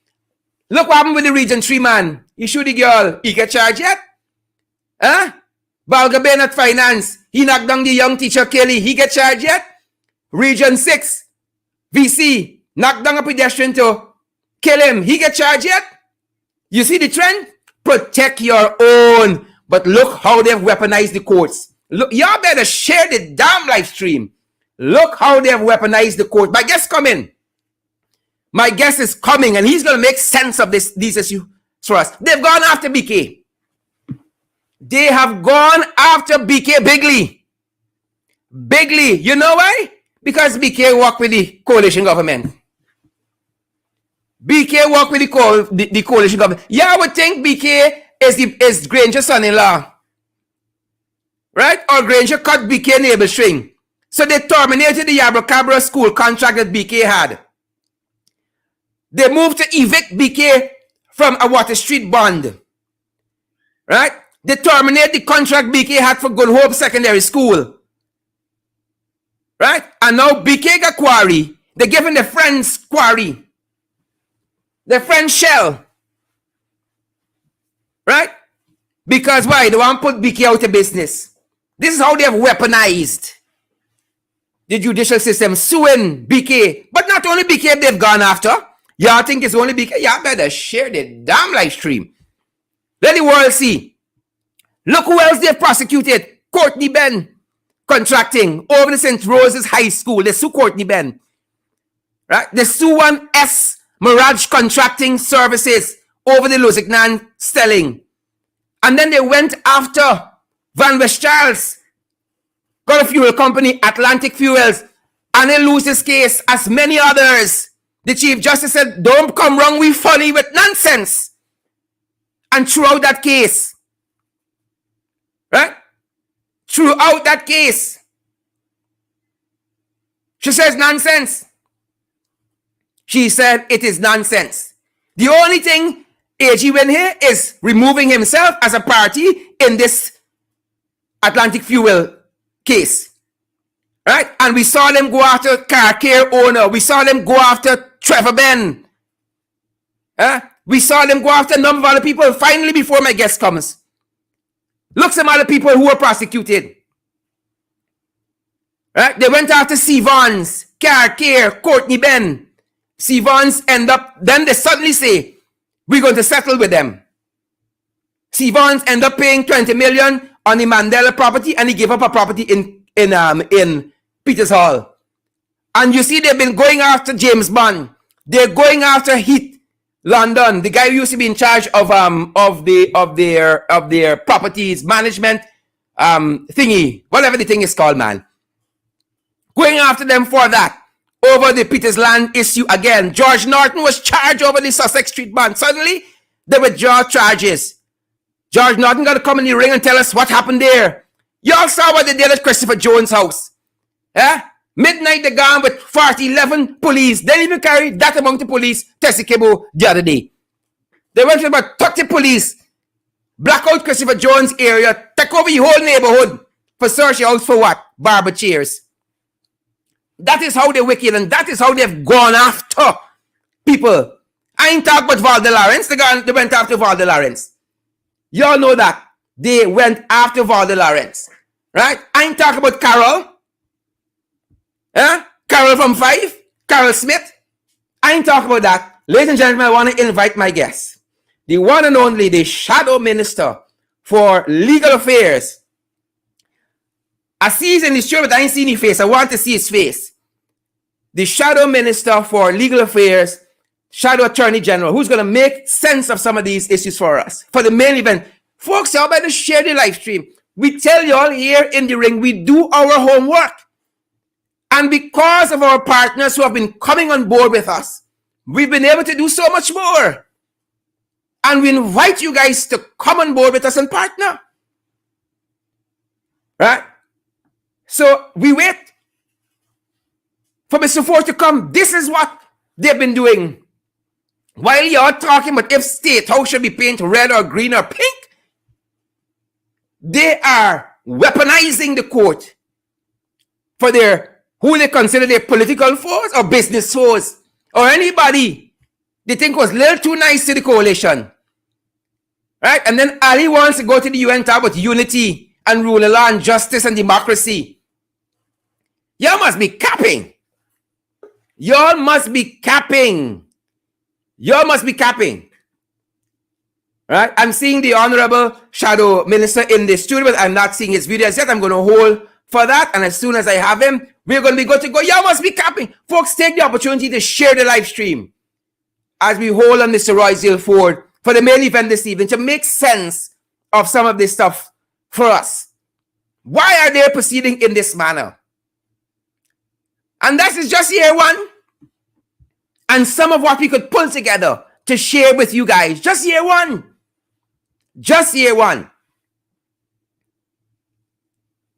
Look what happened with the Region 3 man. He shoot the girl. He get charged yet? Huh? Balga Bennett Finance. He knocked down the young teacher Kelly. He get charged yet? Region 6. VC. Knocked down a pedestrian to kill him. He get charged yet? You see the trend? Protect your own. But look how they've weaponized the courts. Look, y'all better share the damn live stream. Look how they've weaponized the court. My guest coming. My guest is coming and he's going to make sense of these issues for us. They've gone after BK. They have gone after BK bigly. Bigly. You know why? Because BK worked with the coalition government. BK worked with the coalition government. Yeah, I would think BK is Granger's son-in-law. Right? Or Granger cut BK navel string. So they terminated the Abracabra school contract that BK had. They moved to evict BK from a Water Street bond. Right? They terminated the contract BK had for Good Hope Secondary School. Right? And now BK got quarry. They're giving their friends quarry. Their friend Shell. Right? Because why? They want to put BK out of business. This is how they have weaponized the judicial system, suing BK. But not only BK they've gone after. Y'all think it's only BK? Y'all better share the damn live stream. Let the world see. Look who else they've prosecuted. Courtney Ben contracting over the St. Rose's High School. They sue Courtney Ben. Right? They sue 1S Mirage Contracting Services over the Lusignan Stelling. And then they went after Van West Charles, got a fuel company, Atlantic Fuels, and they lose this case as many others. The Chief Justice said, don't come wrong, we funny with nonsense. And throughout that case, right? Throughout that case, she says nonsense. She said it is nonsense. The only thing AG went here is removing himself as a party in this Atlantic Fuel case. Right? And we saw them go after car care owner. We saw them go after Trevor Ben. We saw them go after a number of other people. Finally, before my guest comes, look some other people who were prosecuted. Right? They went after Sevons, car care, Courtney Ben. Sevons end up, then they suddenly say, we're going to settle with them. Sevons end up paying 20 million on the Mandela property, and he gave up a property in Peters Hall. And you see, they've been going after James Bond. They're going after Heath London, the guy who used to be in charge of their properties management thingy, whatever the thing is called, man. Going after them for that. Over the Peters Land issue again. George Norton was charged over the Sussex Street bond. Suddenly, they withdraw charges. George Norton got to come in the ring and tell us what happened there. Y'all saw what they did at Christopher Jones' house. Midnight, they gone with 11 police. They didn't even carry that amount of police to Sikebo the other day. They went with about 30 police. Black out Christopher Jones' area. Take over your whole neighborhood. For search your house for what? Barber chairs. That is how they're wicked, and that is how they've gone after people. I ain't talking about Valde Lawrence. They went after Valde Lawrence. Y'all know that. They went after Valde Lawrence. Right? I ain't talking about Carol. Carol from 5. Carol Smith. I ain't talking about that. Ladies and gentlemen, I want to invite my guest. The one and only, the Shadow Minister for Legal Affairs. I see he's in the show, but I ain't seen his face. I want to see his face. The Shadow Minister for Legal Affairs, Shadow Attorney General, who's going to make sense of some of these issues for us. For the main event. Folks, y'all better share the live stream. We tell y'all here in the ring, we do our homework. And because of our partners who have been coming on board with us, we've been able to do so much more. And we invite you guys to come on board with us and partner. Right? So we wait for Mr. Forde to come. This is what they've been doing. While you're talking about if State House should be painted red or green or pink, they are weaponizing the court for their, who they consider their political foes or business foes or anybody they think was a little too nice to the coalition. Right? And then Ali wants to go to the UN and talk about unity and rule of law and justice and democracy. Y'all must be capping. Y'all must be capping. Y'all must be capping. Right? I'm seeing the Honorable Shadow Minister in the studio, but I'm not seeing his videos yet. I'm going to hold for that. And as soon as I have him, we're going to be good to go. Y'all must be capping. Folks, take the opportunity to share the live stream as we hold on Mr. Roysdale Forde for the main event this evening to make sense of some of this stuff for us. Why are they proceeding in this manner? And that is just year one. And some of what we could pull together to share with you guys. Just year one. Just year one.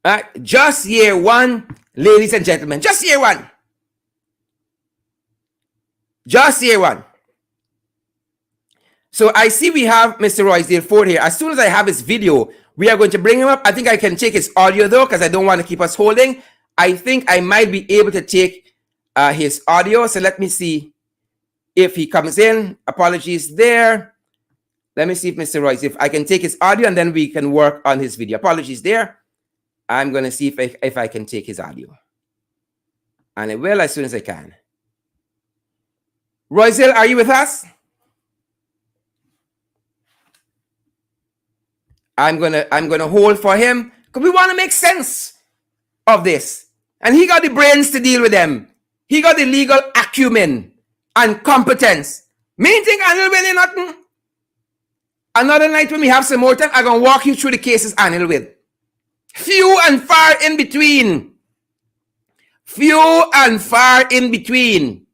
Right? Just year one, ladies and gentlemen. Just year one. Just year one. So I see we have Mr. Roysdale Forde here. As soon as I have his video, we are going to bring him up. I think I can take his audio though, because I don't want to keep us holding. I think I might be able to take his audio. So let me see if he comes in. Apologies there. Let me see if Mr. Royce, if I can take his audio and then we can work on his video. Apologies there. I'm going to see if I can take his audio. And I will as soon as I can. Roysdale, are you with us? I'm gonna hold for him because we want to make sense of this. And he got the brains to deal with them. He got the legal acumen and competence. Main thing, Anil winning nothing. Another night when we have some more time, I'm gonna walk you through the cases Anil with. Few and far in between. Few and far in between.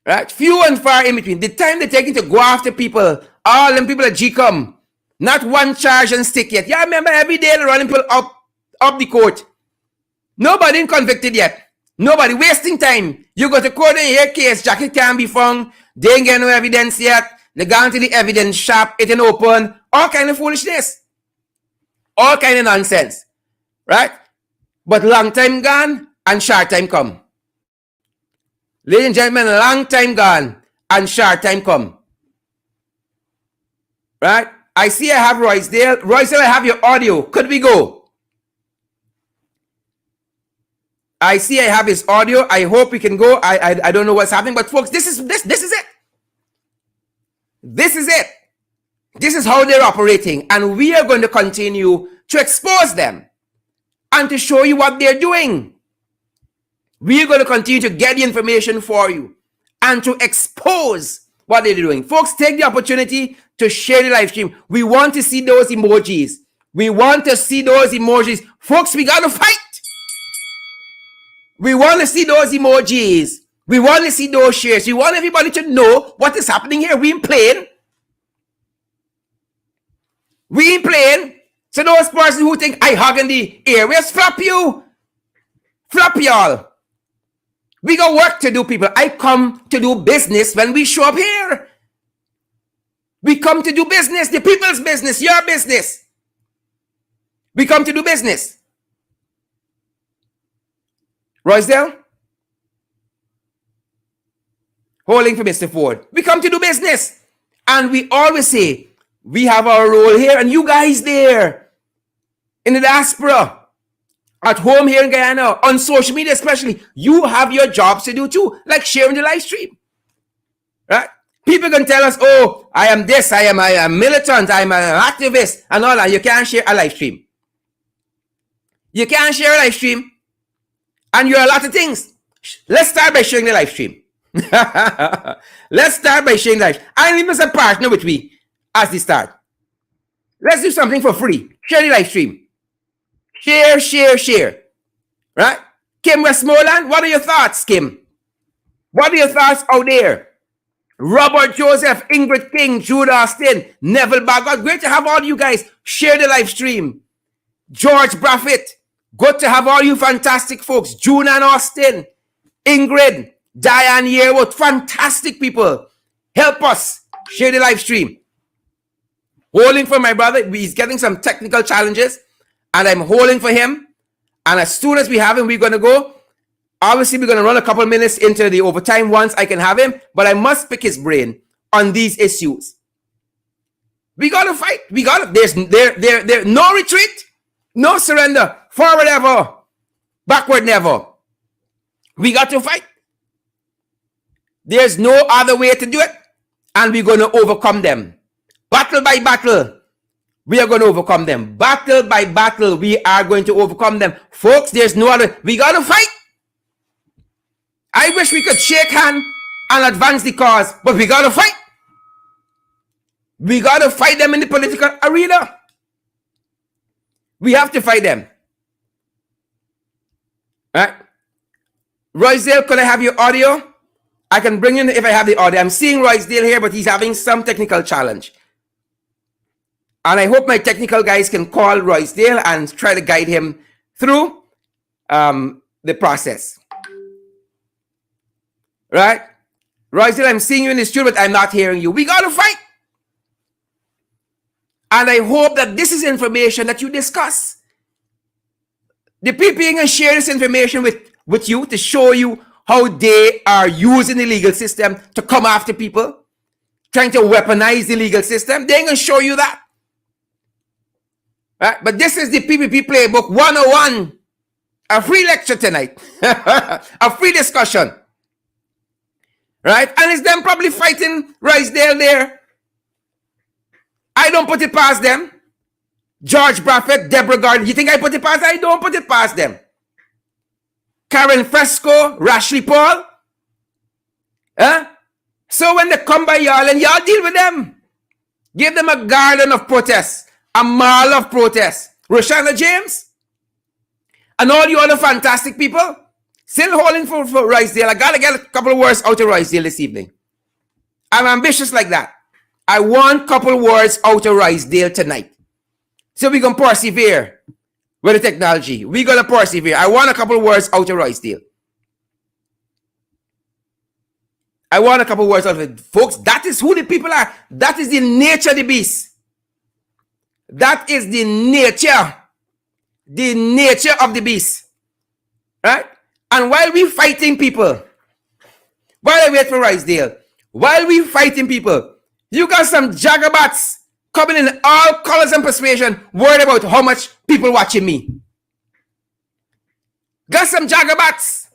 Right? Few and far in between. The time they're taking to go after people, all them people at GCOM, not one charge and stick yet. Yeah, I remember every day they're running people up the court. Nobody convicted yet. Nobody wasting time. You go to court and hear case, Jackie can't be found. They ain't get no evidence yet. They gone to the evidence shop, it ain't open. All kind of foolishness. All kind of nonsense. Right? But long time gone and short time come. Ladies and gentlemen, long time gone and short time come. Right? I see I have Roysdale. Roysdale, I have your audio. Could we go? I see I have his audio. I hope we can go. I don't know what's happening, but folks, this is it. This is it. This is how they're operating, and we are going to continue to expose them and to show you what they're doing. We're going to continue to get the information for you and to expose what they're doing. Folks, take the opportunity to share the live stream. We want to see those emojis. We want to see those emojis. Folks, we got to fight. We want to see those emojis. We want to see those shares. We want everybody to know what is happening here. We ain't playing. We ain't playing. So those persons who think I hug in the airways, flop you. Flop y'all. We got work to do, people. I come to do business when we show up here. We come to do business, the people's business, your business. We come to do business. Roysdale? Holding for Mr. Forde. We come to do business. And we always say, we have our role here and you guys there. In the diaspora. At home here in Guyana. On social media especially. You have your jobs to do too. Like sharing the live stream. Right? People can tell us, oh, I am this, I am a militant, I am an activist, and all that. You can't share a live stream. You can't share a live stream. And you're a lot of things. Let's start by sharing the live stream. Let's start by sharing the live stream. I need a partner with me as the start. Let's do something for free. Share the live stream. Share, share, share. Right? Kim Westmoreland, what are your thoughts, Kim? What are your thoughts out there? Robert Joseph, Ingrid King, Jude Austin, Neville Bagot. Great to have all you guys share the live stream. George Braffett. Good to have all you fantastic folks. June and Austin, Ingrid, Diane Yearwood. Fantastic people. Help us share the live stream. Holding for my brother. He's getting some technical challenges. And I'm holding for him. And as soon as we have him, we're going to go. Obviously, we're going to run a couple minutes into the overtime once I can have him. But I must pick his brain on these issues. We got to fight. We got to. There's no retreat. No surrender. Forward ever. Backward never. We got to fight. There's no other way to do it. And we're going to overcome them. Battle by battle. We are going to overcome them. Battle by battle. We are going to overcome them. Folks, there's no other. We got to fight. I wish we could shake hands and advance the cause, but we got to fight. We got to fight them in the political arena. We have to fight them. All right. Roysdale, could I have your audio? I can bring in if I have the audio. I'm seeing Roysdale here, but he's having some technical challenge. And I hope my technical guys can call Roysdale and try to guide him through the process. Right? Roysdale, I'm seeing you in the studio, but I'm not hearing you. We got to fight. And I hope that this is information that you discuss. The people can share this information with you to show you how they are using the legal system to come after people trying to weaponize the legal system. They ain't going to show you that. Right? But this is the PPP Playbook 101. A free lecture tonight. A free discussion. Right? And it's them probably fighting Roysdale there. I don't put it past them. George Braffett, Deborah Gordon. You think I put it past? I don't put it past them. Karen Fresco, Rashley Paul. Huh? So when they come by y'all and y'all deal with them. Give them a garden of protest. A mall of protest. Roshana James. And all you other fantastic people. Still holding for Roysdale. I got to get a couple of words out of Roysdale this evening. I'm ambitious like that. I want a couple of words out of Roysdale tonight. So we can persevere with the technology. We're going to persevere. I want a couple of words out of Roysdale. I want a couple of words out of it. Folks, that is who the people are. That is the nature of the beast. That is the nature. The nature of the beast. Right? And while we fighting people, while I wait for Roysdale, while we fighting people, you got some jagabats coming in all colors and persuasion, worried about how much people watching me. Got some jagabats.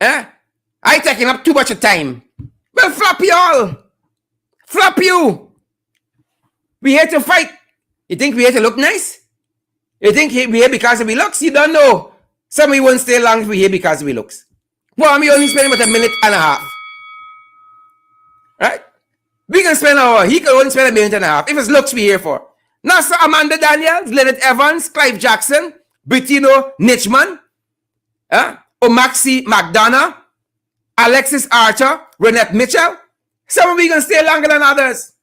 I taking up too much of time. Well, flop you all. Flop you. We here to fight. You think we here to look nice? You think we here because we looks? You don't know. Some of you won't stay long if we here because we looks. Well, we only spend about a minute and a half. Right? We can spend an hour. He can only spend a minute and a half. If it's looks we here for. Now, so Amanda Daniels, Leonard Evans, Clive Jackson, Bettino Nichman, Omaxi McDonough, Alexis Archer, Renette Mitchell. Some of we can stay longer than others.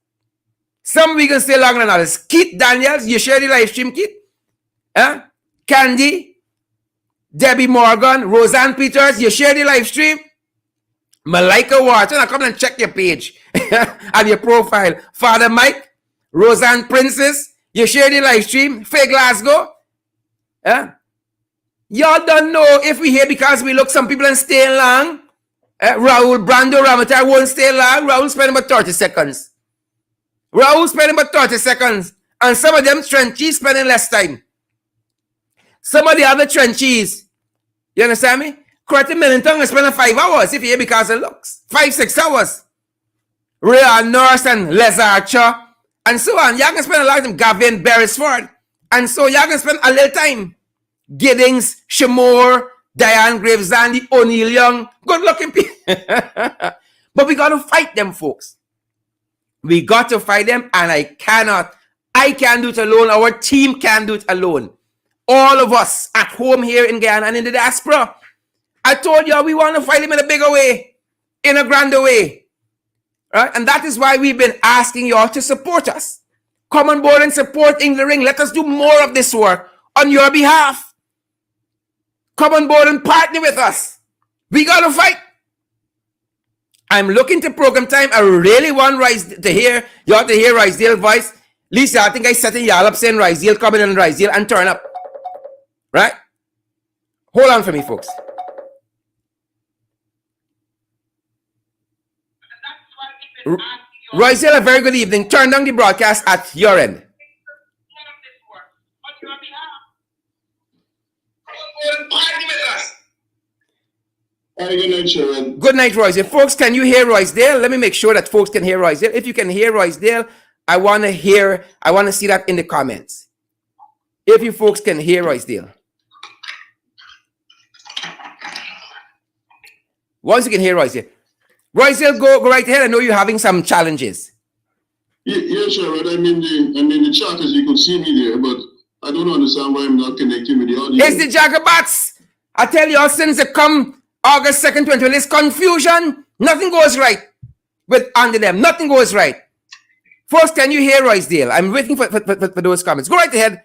Some of we can stay longer than others. Keith Daniels, you share the live stream, Keith. Candy, Debbie Morgan, Roseanne Peters, you share the live stream. Malika Wharton, I come and check your page and your profile. Father Mike, Roseanne Princess, you share the live stream. Faye Glasgow. Y'all don't know if we here because we look some people and stay long. Raul Brando Ramatar won't stay long. Raul spending about 30 seconds. Raul spending about 30 seconds. And some of them trenchies spending less time. Some of the other trenchies, you understand me? Correct Millington is spending 5 hours if you're here because of looks. 5-6 hours. Rhea Norris and Les Archer and so on. Y'all can spend a lot of time. Gavin Beresford. And so y'all can spend a little time. Giddings, Shamor, Diane Gravesand, O'Neill Young. Good looking people. But we got to fight them, folks. We got to fight them, and I can't do it alone. Our team can't do it alone. All of us at home here in Guyana and in the diaspora. I told you we want to fight him in a bigger way, in a grander way. Right? And that is why we've been asking y'all to support us. Come on board and support In the Ring. Let us do more of this work on your behalf. Come on board and partner with us. We got to fight. I'm looking to program time. I really want to hear Roysdale's voice. Lisa, I think I set y'all up saying Roysdale, come in and Roysdale and turn up. Right? Hold on for me, folks. Roysdale, a very good evening. Turn down the broadcast at your end. Good night, Sharon. Good night, Roysdale. Folks, can you hear Roysdale? Let me make sure that folks can hear Roysdale. If you can hear Roysdale, I want to see that in the comments. If you folks can hear Roysdale. Once you can hear Roysdale. Roysdale, go right ahead. I know you're having some challenges. Yeah, Sharon. I'm in the chat, as you can see me there, but I don't understand why I'm not connecting with the audience. It's the Jagabats. I tell you, since they come August 2nd, 2020, it's confusion. Nothing goes right with under them. Nothing goes right. First, can you hear Roysdale? I'm waiting for those comments. Go right ahead,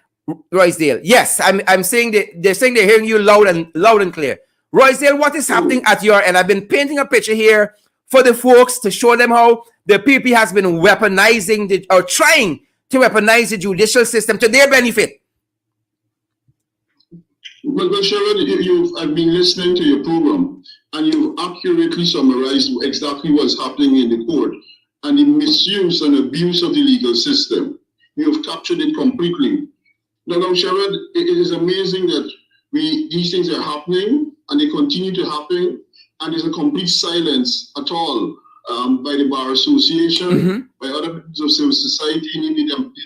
Roysdale. Yes, I'm saying they're saying they're hearing you loud and clear. Roysdale, what is happening at your end? I've been painting a picture here for the folks to show them how the PPP has been weaponizing or trying to weaponize the judicial system to their benefit. But Sharon, I've been listening to your program, and you've accurately summarized exactly what's happening in the court. and the misuse and abuse of the legal system. You have captured it completely. Now, Sherrod, it is amazing that these things are happening and they continue to happen, and there's a complete silence at all by the Bar Association, by other members of civil society,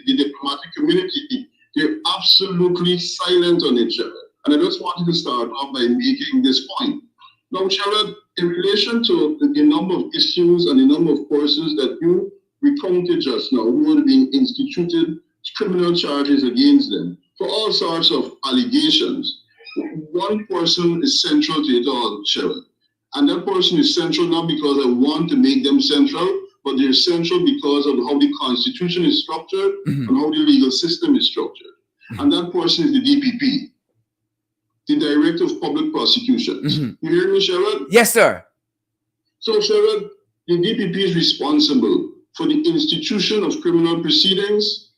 the diplomatic community. They're absolutely silent on it, Sherrod. And I just wanted to start off by making this point. Now, Sherrod, in relation to the number of issues and the number of persons that you recounted just now who are being instituted criminal charges against them for all sorts of allegations, one person is central to it all, Sherrod. And that person is central not because I want to make them central, but they're central because of how the Constitution is structured and how the legal system is structured. And that person is the DPP, the Director of Public Prosecutions. You hear me, Sherrod? Yes, sir. So, Sherrod, the DPP is responsible for the institution of criminal proceedings.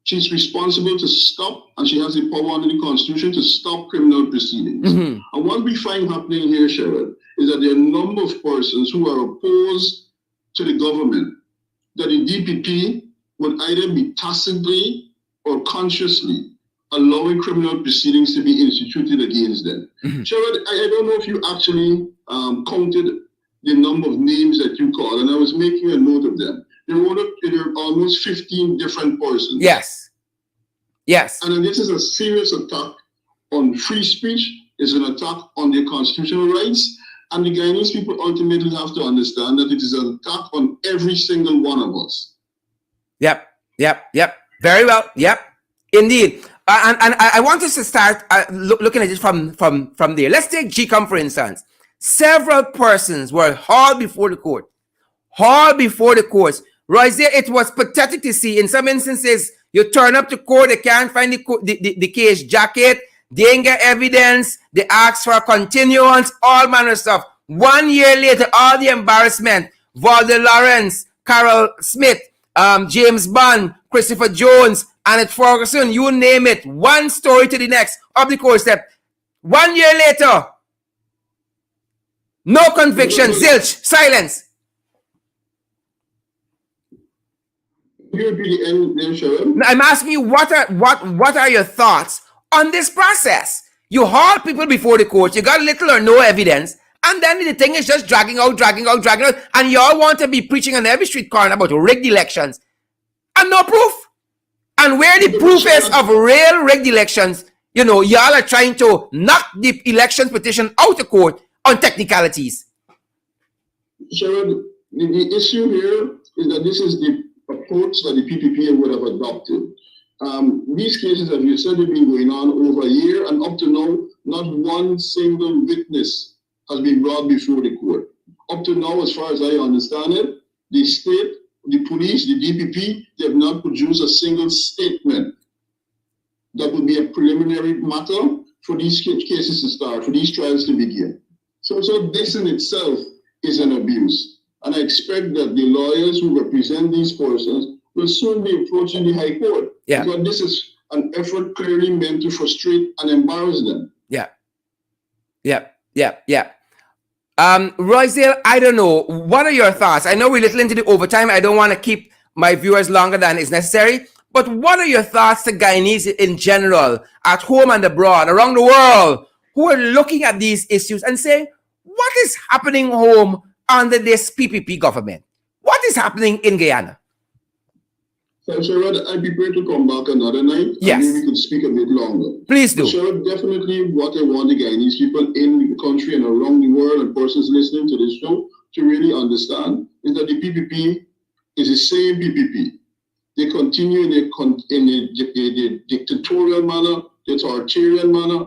She's responsible to stop, and she has the power under the Constitution to stop criminal proceedings. And what we find happening here, Sherrod, is that there are a number of persons who are opposed to the government, that the DPP would either be tacitly or consciously allowing criminal proceedings to be instituted against them. Sherrod, I don't know if you actually counted the number of names that you called, and I was making a note of them. There were almost 15 different persons. Yes. Yes. And this is a serious attack on free speech. It's an attack on their constitutional rights. And the Guyanese people ultimately have to understand that it is an attack on every single one of us. Yep. Very well. Yep. Indeed. And I want us to start looking at it from there. Let's take GCOM, for instance. Several persons were hauled before the court. Roysdale, it was pathetic to see. In some instances, you turn up to court, they can't find the case jacket, they ain't get evidence, they ask for a continuance, all manner of stuff. 1 year later, all the embarrassment, Valde Lawrence, Carol Smith, James Bond, Christopher Jones, Annette Ferguson, you name it, one story to the next, up the court step. 1 year later, no conviction, zilch, silence. I'm asking you, what are your thoughts on this process? You haul people before the court, you got little or no evidence, and then the thing is just dragging out, and you all want to be preaching on every street corner about rigged elections, and no proof. And where the proof is of real rigged elections, y'all are trying to knock the election petition out of court on technicalities. Sherrod, the issue here is that this is the approach that the PPP would have adopted. These cases, as you said, have been going on over a year, and up to now, not one single witness has been brought before the court. Up to now, as far as I understand it, the state, the police, the DPP, they have not produced a single statement that would be a preliminary matter for these cases to start, for these trials to begin. So this in itself is an abuse. And I expect that the lawyers who represent these persons will soon be approaching the High Court. Yeah. Because this is an effort clearly meant to frustrate and embarrass them. Yeah. Roysdale, I don't know. What are your thoughts? I know we're a little into the overtime. I don't want to keep my viewers longer than is necessary. But what are your thoughts to Guyanese in general, at home and abroad, around the world, who are looking at these issues and saying, what is happening home under this PPP government? What is happening in Guyana? So, Sherrod, I'd be great to come back another night. Yes. And maybe we could speak a bit longer. Please do. Sherrod, definitely what I want the Guyanese people in the country and around the world and persons listening to this show to really understand is that the PPP is the same PPP. They continue in the dictatorial manner, the authoritarian manner,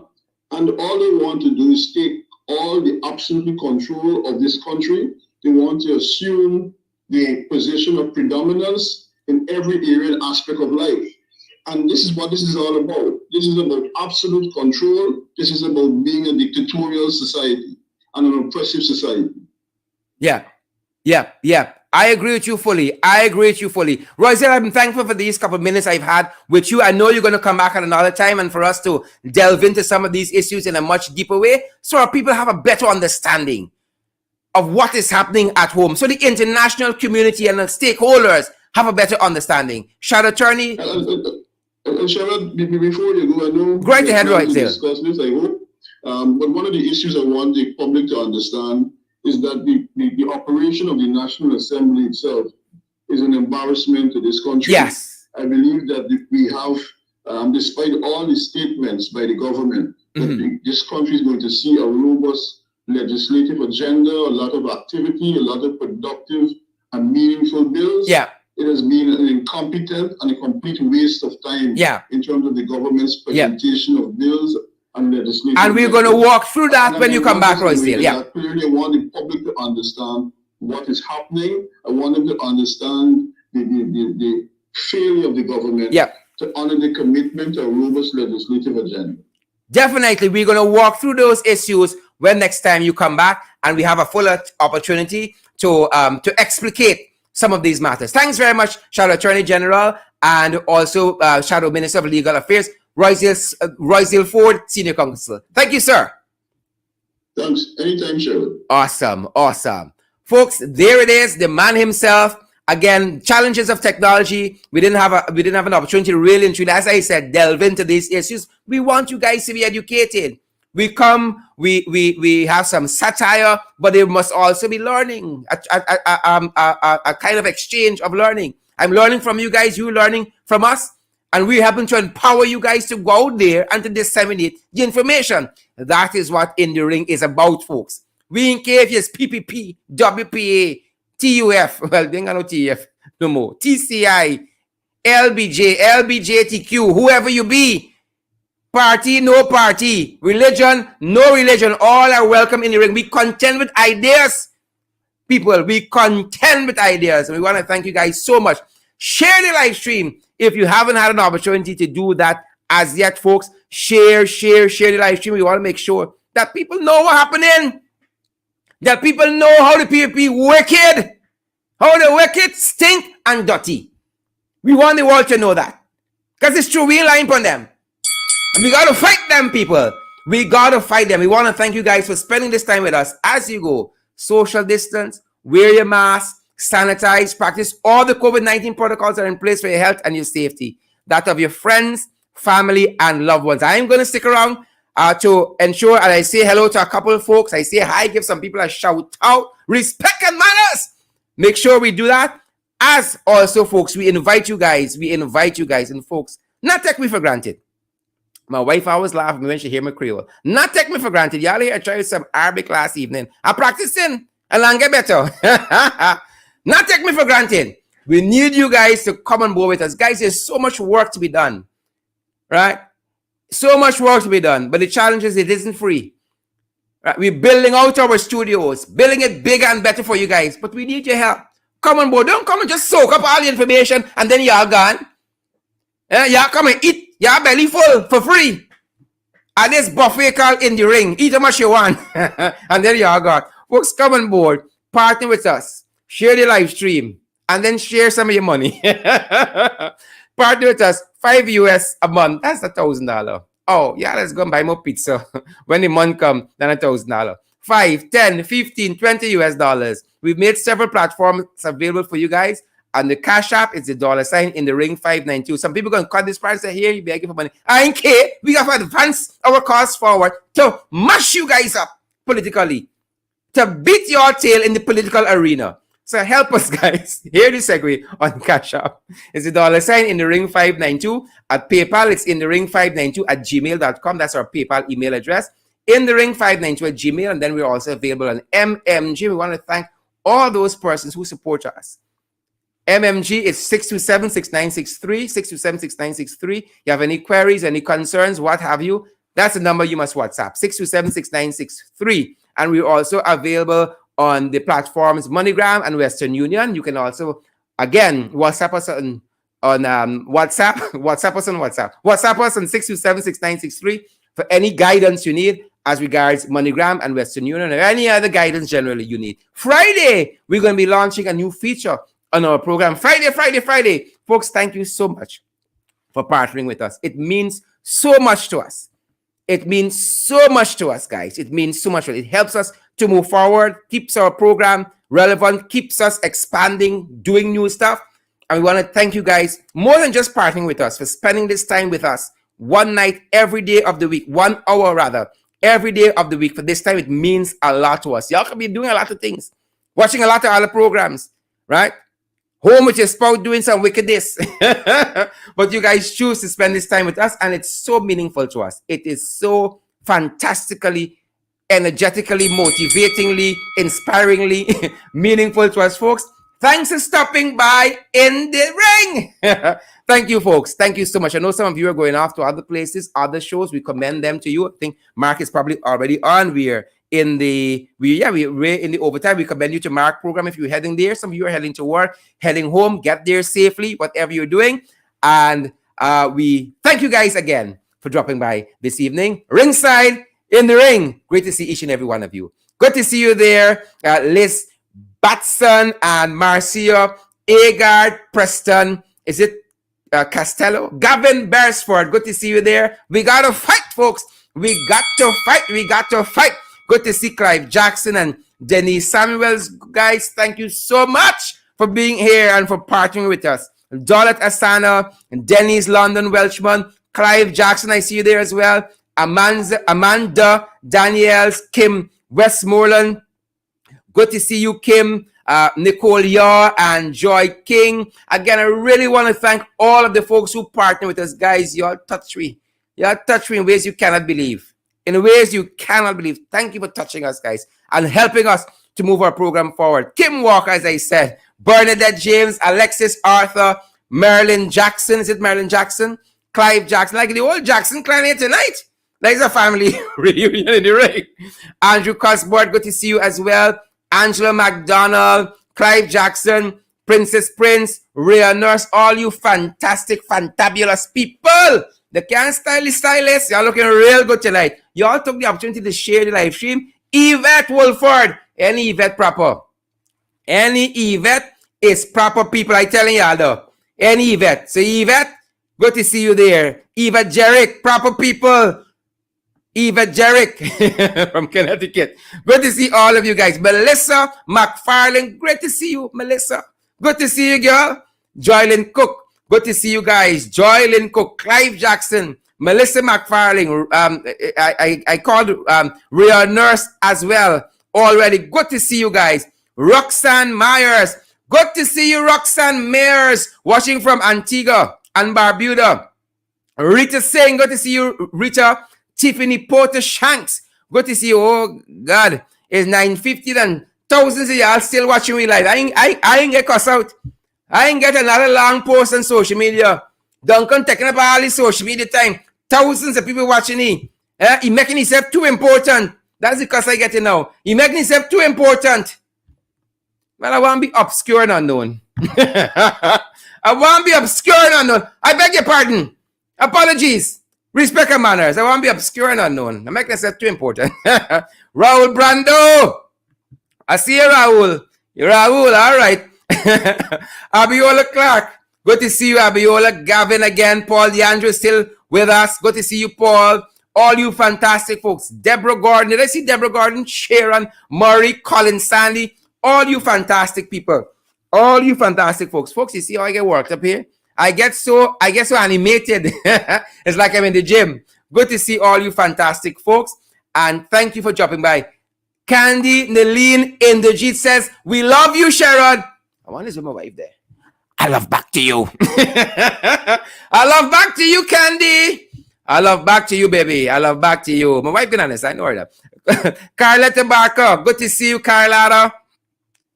and all they want to do is take all the absolute control of this country. They want to assume the position of predominance in every area and aspect of life. And this is what this is all about. This is about absolute control. This is about being a dictatorial society and an oppressive society. Yeah. I agree with you fully. Roysdale, I'm thankful for these couple of minutes I've had with you. I know you're going to come back at another time and for us to delve into some of these issues in a much deeper way so our people have a better understanding. of what is happening at home, so the international community and the stakeholders have a better understanding. Shadow Attorney. Sherrod, before you go, I know right ahead, right there. Discuss this, I hope. But one of the issues I want the public to understand is that the operation of the National Assembly itself is an embarrassment to this country. Yes. I believe that we have, despite all the statements by the government, that this country is going to see a robust legislative agenda, a lot of activity, a lot of productive and meaningful bills. Yeah. It has been an incompetent and a complete waste of time in terms of the government's presentation of bills and legislation. And we're going to walk through that when you come back, Roysdale. Yeah. Clearly, I want the public to understand what is happening. I want them to understand the failure of the government to honor the commitment to a robust legislative agenda. Definitely, we're going to walk through those issues when next time you come back, and we have a fuller opportunity to explicate some of these matters. Thanks very much, Shadow Attorney General, and also Shadow Minister of Legal Affairs, Roysdale Forde, Senior Counsel. Thank you, sir. Thanks. Anytime, Shadow. Awesome, awesome. Folks, there it is, the man himself. Again, challenges of technology. We didn't have an opportunity to really and truly, as I said, delve into these issues. We want you guys to be educated. We come, we have some satire, but there must also be learning, a kind of exchange of learning. I'm learning from you guys, you learning from us, and we happen to empower you guys to go out there and to disseminate the information. That is what In the Ring is about, folks. We in KFS, PPP, WPA, TUF, well, they ain't got no TUF no more, TCI, LBJ, LBJTQ, whoever you be, party, no party, religion, no religion, all are welcome in the ring. We contend with ideas, people. We contend with ideas. And we want to thank you guys so much. Share the live stream if you haven't had an opportunity to do that as yet, folks. Share the live stream. We want to make sure that people know what's happening, that people know how the PPP wicked, how the wicked stink and dirty. We want the world to know that, because it's true. We ain't lying on them. And we got to fight them, people. We got to fight them. We want to thank you guys for spending this time with us. As you go, social distance, wear your mask, sanitize, practice all the COVID-19 protocols that are in place for your health and your safety, that of your friends, family, and loved ones. I am going to stick around to ensure, and I say hello to a couple of folks. I say hi, give some people a shout out. Respect and manners. Make sure we do that. As also, folks, we invite you guys, and folks, not take me for granted. My wife always laughs when she hear me Creole. Not take me for granted. Y'all here, I tried some Arabic last evening. I practicing and I'll get better. Not take me for granted. We need you guys to come on board with us. Guys, there's so much work to be done. Right? So much work to be done. But the challenge is it isn't free. Right? We're building out our studios, building it bigger and better for you guys. But we need your help. Come on board. Don't come and just soak up all the information and then y'all gone. Y'all come and eat. Y'all belly full for free. At this buffet called In the Ring. Eat how much you want. And then y'all got. Folks, come on board. Partner with us. Share the live stream. And then share some of your money. Partner with us. $5 a month. That's $1,000. Oh, yeah, let's go and buy more pizza. When the month comes, then $1,000. $5, $10, $15, $20 US. We've made several platforms available for you guys. And the Cash App is the $ In the Ring 592. Some people going to cut this price and say, here, you begging for money. I ain't care. We have to advance our cause forward to mash you guys up politically, to beat your tail in the political arena. So help us, guys. Here the segue on Cash App. It's the $ In the Ring 592. At PayPal, it's In the Ring 592 at gmail.com. That's our PayPal email address. In the Ring 592 at Gmail. And then we're also available on MMG. We want to thank all those persons who support us. MMG is 627-6963, 627-6963. You have any queries, any concerns, what have you, that's the number you must WhatsApp, 627-6963. And we're also available on the platforms MoneyGram and Western Union. You can also, again, WhatsApp us on WhatsApp. WhatsApp us on 627-6963 for any guidance you need as regards MoneyGram and Western Union, or any other guidance generally you need. Friday, we're going to be launching a new feature on our program. Friday. Folks, thank you so much for partnering with us. It means so much to us. It means so much to us, guys. It means so much. It helps us to move forward, keeps our program relevant, keeps us expanding, doing new stuff. And we want to thank you guys more than just partnering with us, for spending this time with us one night every day of the week, 1 hour rather, every day of the week. For this time, it means a lot to us. Y'all can be doing a lot of things, watching a lot of other programs, right? Home with your spouse doing some wickedness. But you guys choose to spend this time with us, and it's so meaningful to us. It is so fantastically, energetically, motivatingly, inspiringly meaningful to us, folks. Thanks for stopping by in the ring. Thank you, folks. Thank you so much. I know some of you are going off to other places, other shows. We commend them to you. I think Mark is probably already on. We're in the overtime. We commend you to Mark program if you're heading there. Some of you are heading to work, heading home. Get there safely, whatever you're doing. And we thank you guys again for dropping by this evening. Ringside in the ring. Great to see each and every one of you. Good to see you there, Liz Batson and Marcia, Agard, Preston. Is it Costello? Gavin Beresford. Good to see you there. We got to fight, folks. We got to fight. We got to fight. Good to see Clive Jackson and Denise Samuels. Guys, thank you so much for being here and for partnering with us. Dolat Asana, Denise London Welchman, Clive Jackson, I see you there as well. Amanda Daniels, Kim Westmoreland. Good to see you, Kim, Nicole Yaw, and Joy King. Again, I really want to thank all of the folks who partner with us. Guys, y'all touch me. Y'all touch me in ways you cannot believe. In ways you cannot believe. Thank you for touching us, guys, and helping us to move our program forward. Kim Walker, as I said, Bernadette James, Alexis Arthur, Marilyn Jackson. Is it Marilyn Jackson? Clive Jackson. Like the old Jackson clan here tonight. Like it's a family reunion in the ring. Andrew Cosbord, good to see you as well. Angela McDonald, Clive Jackson, Princess Prince, Rhea Nurse, all you fantastic, fantabulous people. The can stylists, y'all looking real good tonight. Y'all took the opportunity to share the live stream. Yvette Wolford, any Yvette proper. Any Yvette is proper people, I telling y'all though. Any Yvette. So Yvette, good to see you there. Yvette Jerrick, proper people. Eva Jerrick from Connecticut. Good to see all of you guys. Melissa McFarlane, great to see you, Melissa. Good to see you, girl. Joylyn Cook, good to see you guys. Joylyn Cook, Clive Jackson, Melissa McFarlane. I called Rhea Nurse as well already. Good to see you guys. Roxanne Myers, good to see you, Roxanne Myers, watching from Antigua and Barbuda. Rita Singh, good to see you, Rita. Tiffany Porter Shanks, good to see you. Oh God, it's 9:50 and thousands of y'all still watching me live. I ain't get cuss out. I ain't get another long post on social media. Duncan taking up all his social media time. Thousands of people watching me. He making himself too important. That's the cuss I get now. He making himself too important. Well, I want to be obscure and unknown. I want to be obscure and unknown. I beg your pardon. Apologies. Respect and manners. I want to be obscure and unknown. I make myself too important. Raul Brando. I see you, Raul. You're Raul. All right. Abiola Clark. Good to see you, Abiola. Gavin again. Paul DeAndre still with us. Good to see you, Paul. All you fantastic folks. Deborah Gordon. Did I see Deborah Gordon? Sharon Murray. Colin Sandy. All you fantastic people. All you fantastic folks. Folks, you see how I get worked up here? I get so animated. It's like I'm in the gym. Good to see all you fantastic folks. And thank you for dropping by. Candy Naleen Inderjeet says, we love you, Sharon. I want to with my wife there. I love back to you. I love back to you, Candy. I love back to you, baby. I love back to you. My wife, be honest, I know her. Carletta Barker. Good to see you, Carlotta.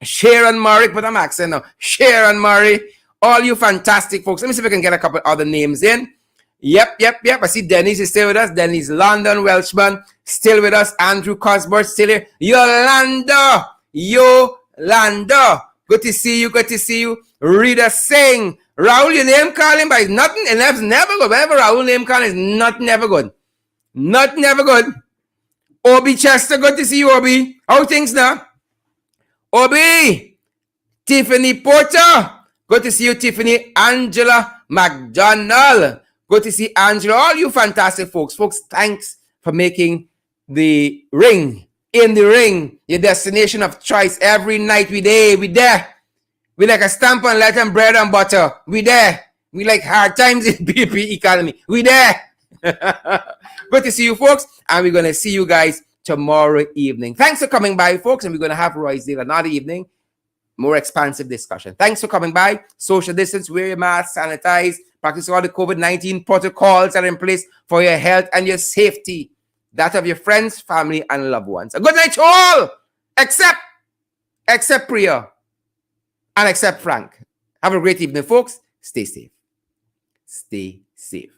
Sharon Murray. But I'm accent now. Sharon Murray. All you fantastic folks. Let me see if I can get a couple other names in. Yep. I see Dennis is still with us. Dennis London Welchman still with us. Andrew Cosbert still here. Yolanda. Good to see you. Rita Singh. Raul, your name calling, but it's nothing. And that's never good. Whenever Raul name calling is not never good. Not never good. Obi Chester. Good to see you, Obi. How things now? Obi. Tiffany Porter. Good to see you, Tiffany. Angela McDonald. Good to see Angela. All you fantastic folks. Folks, thanks for making the ring, in the ring, your destination of choice. Every night we there. We like a stamp and letter and bread and butter. We there. We like hard times in PPP economy. We there. Good to see you, folks. And we're going to see you guys tomorrow evening. Thanks for coming by, folks. And we're going to have Roysdale another evening. More expansive discussion. Thanks for coming by. Social distance, wear your mask, sanitize, practice all the COVID-19 protocols that are in place for your health and your safety. That of your friends, family, and loved ones. A good night to all, except Priya and except Frank. Have a great evening, folks. Stay safe. Stay safe.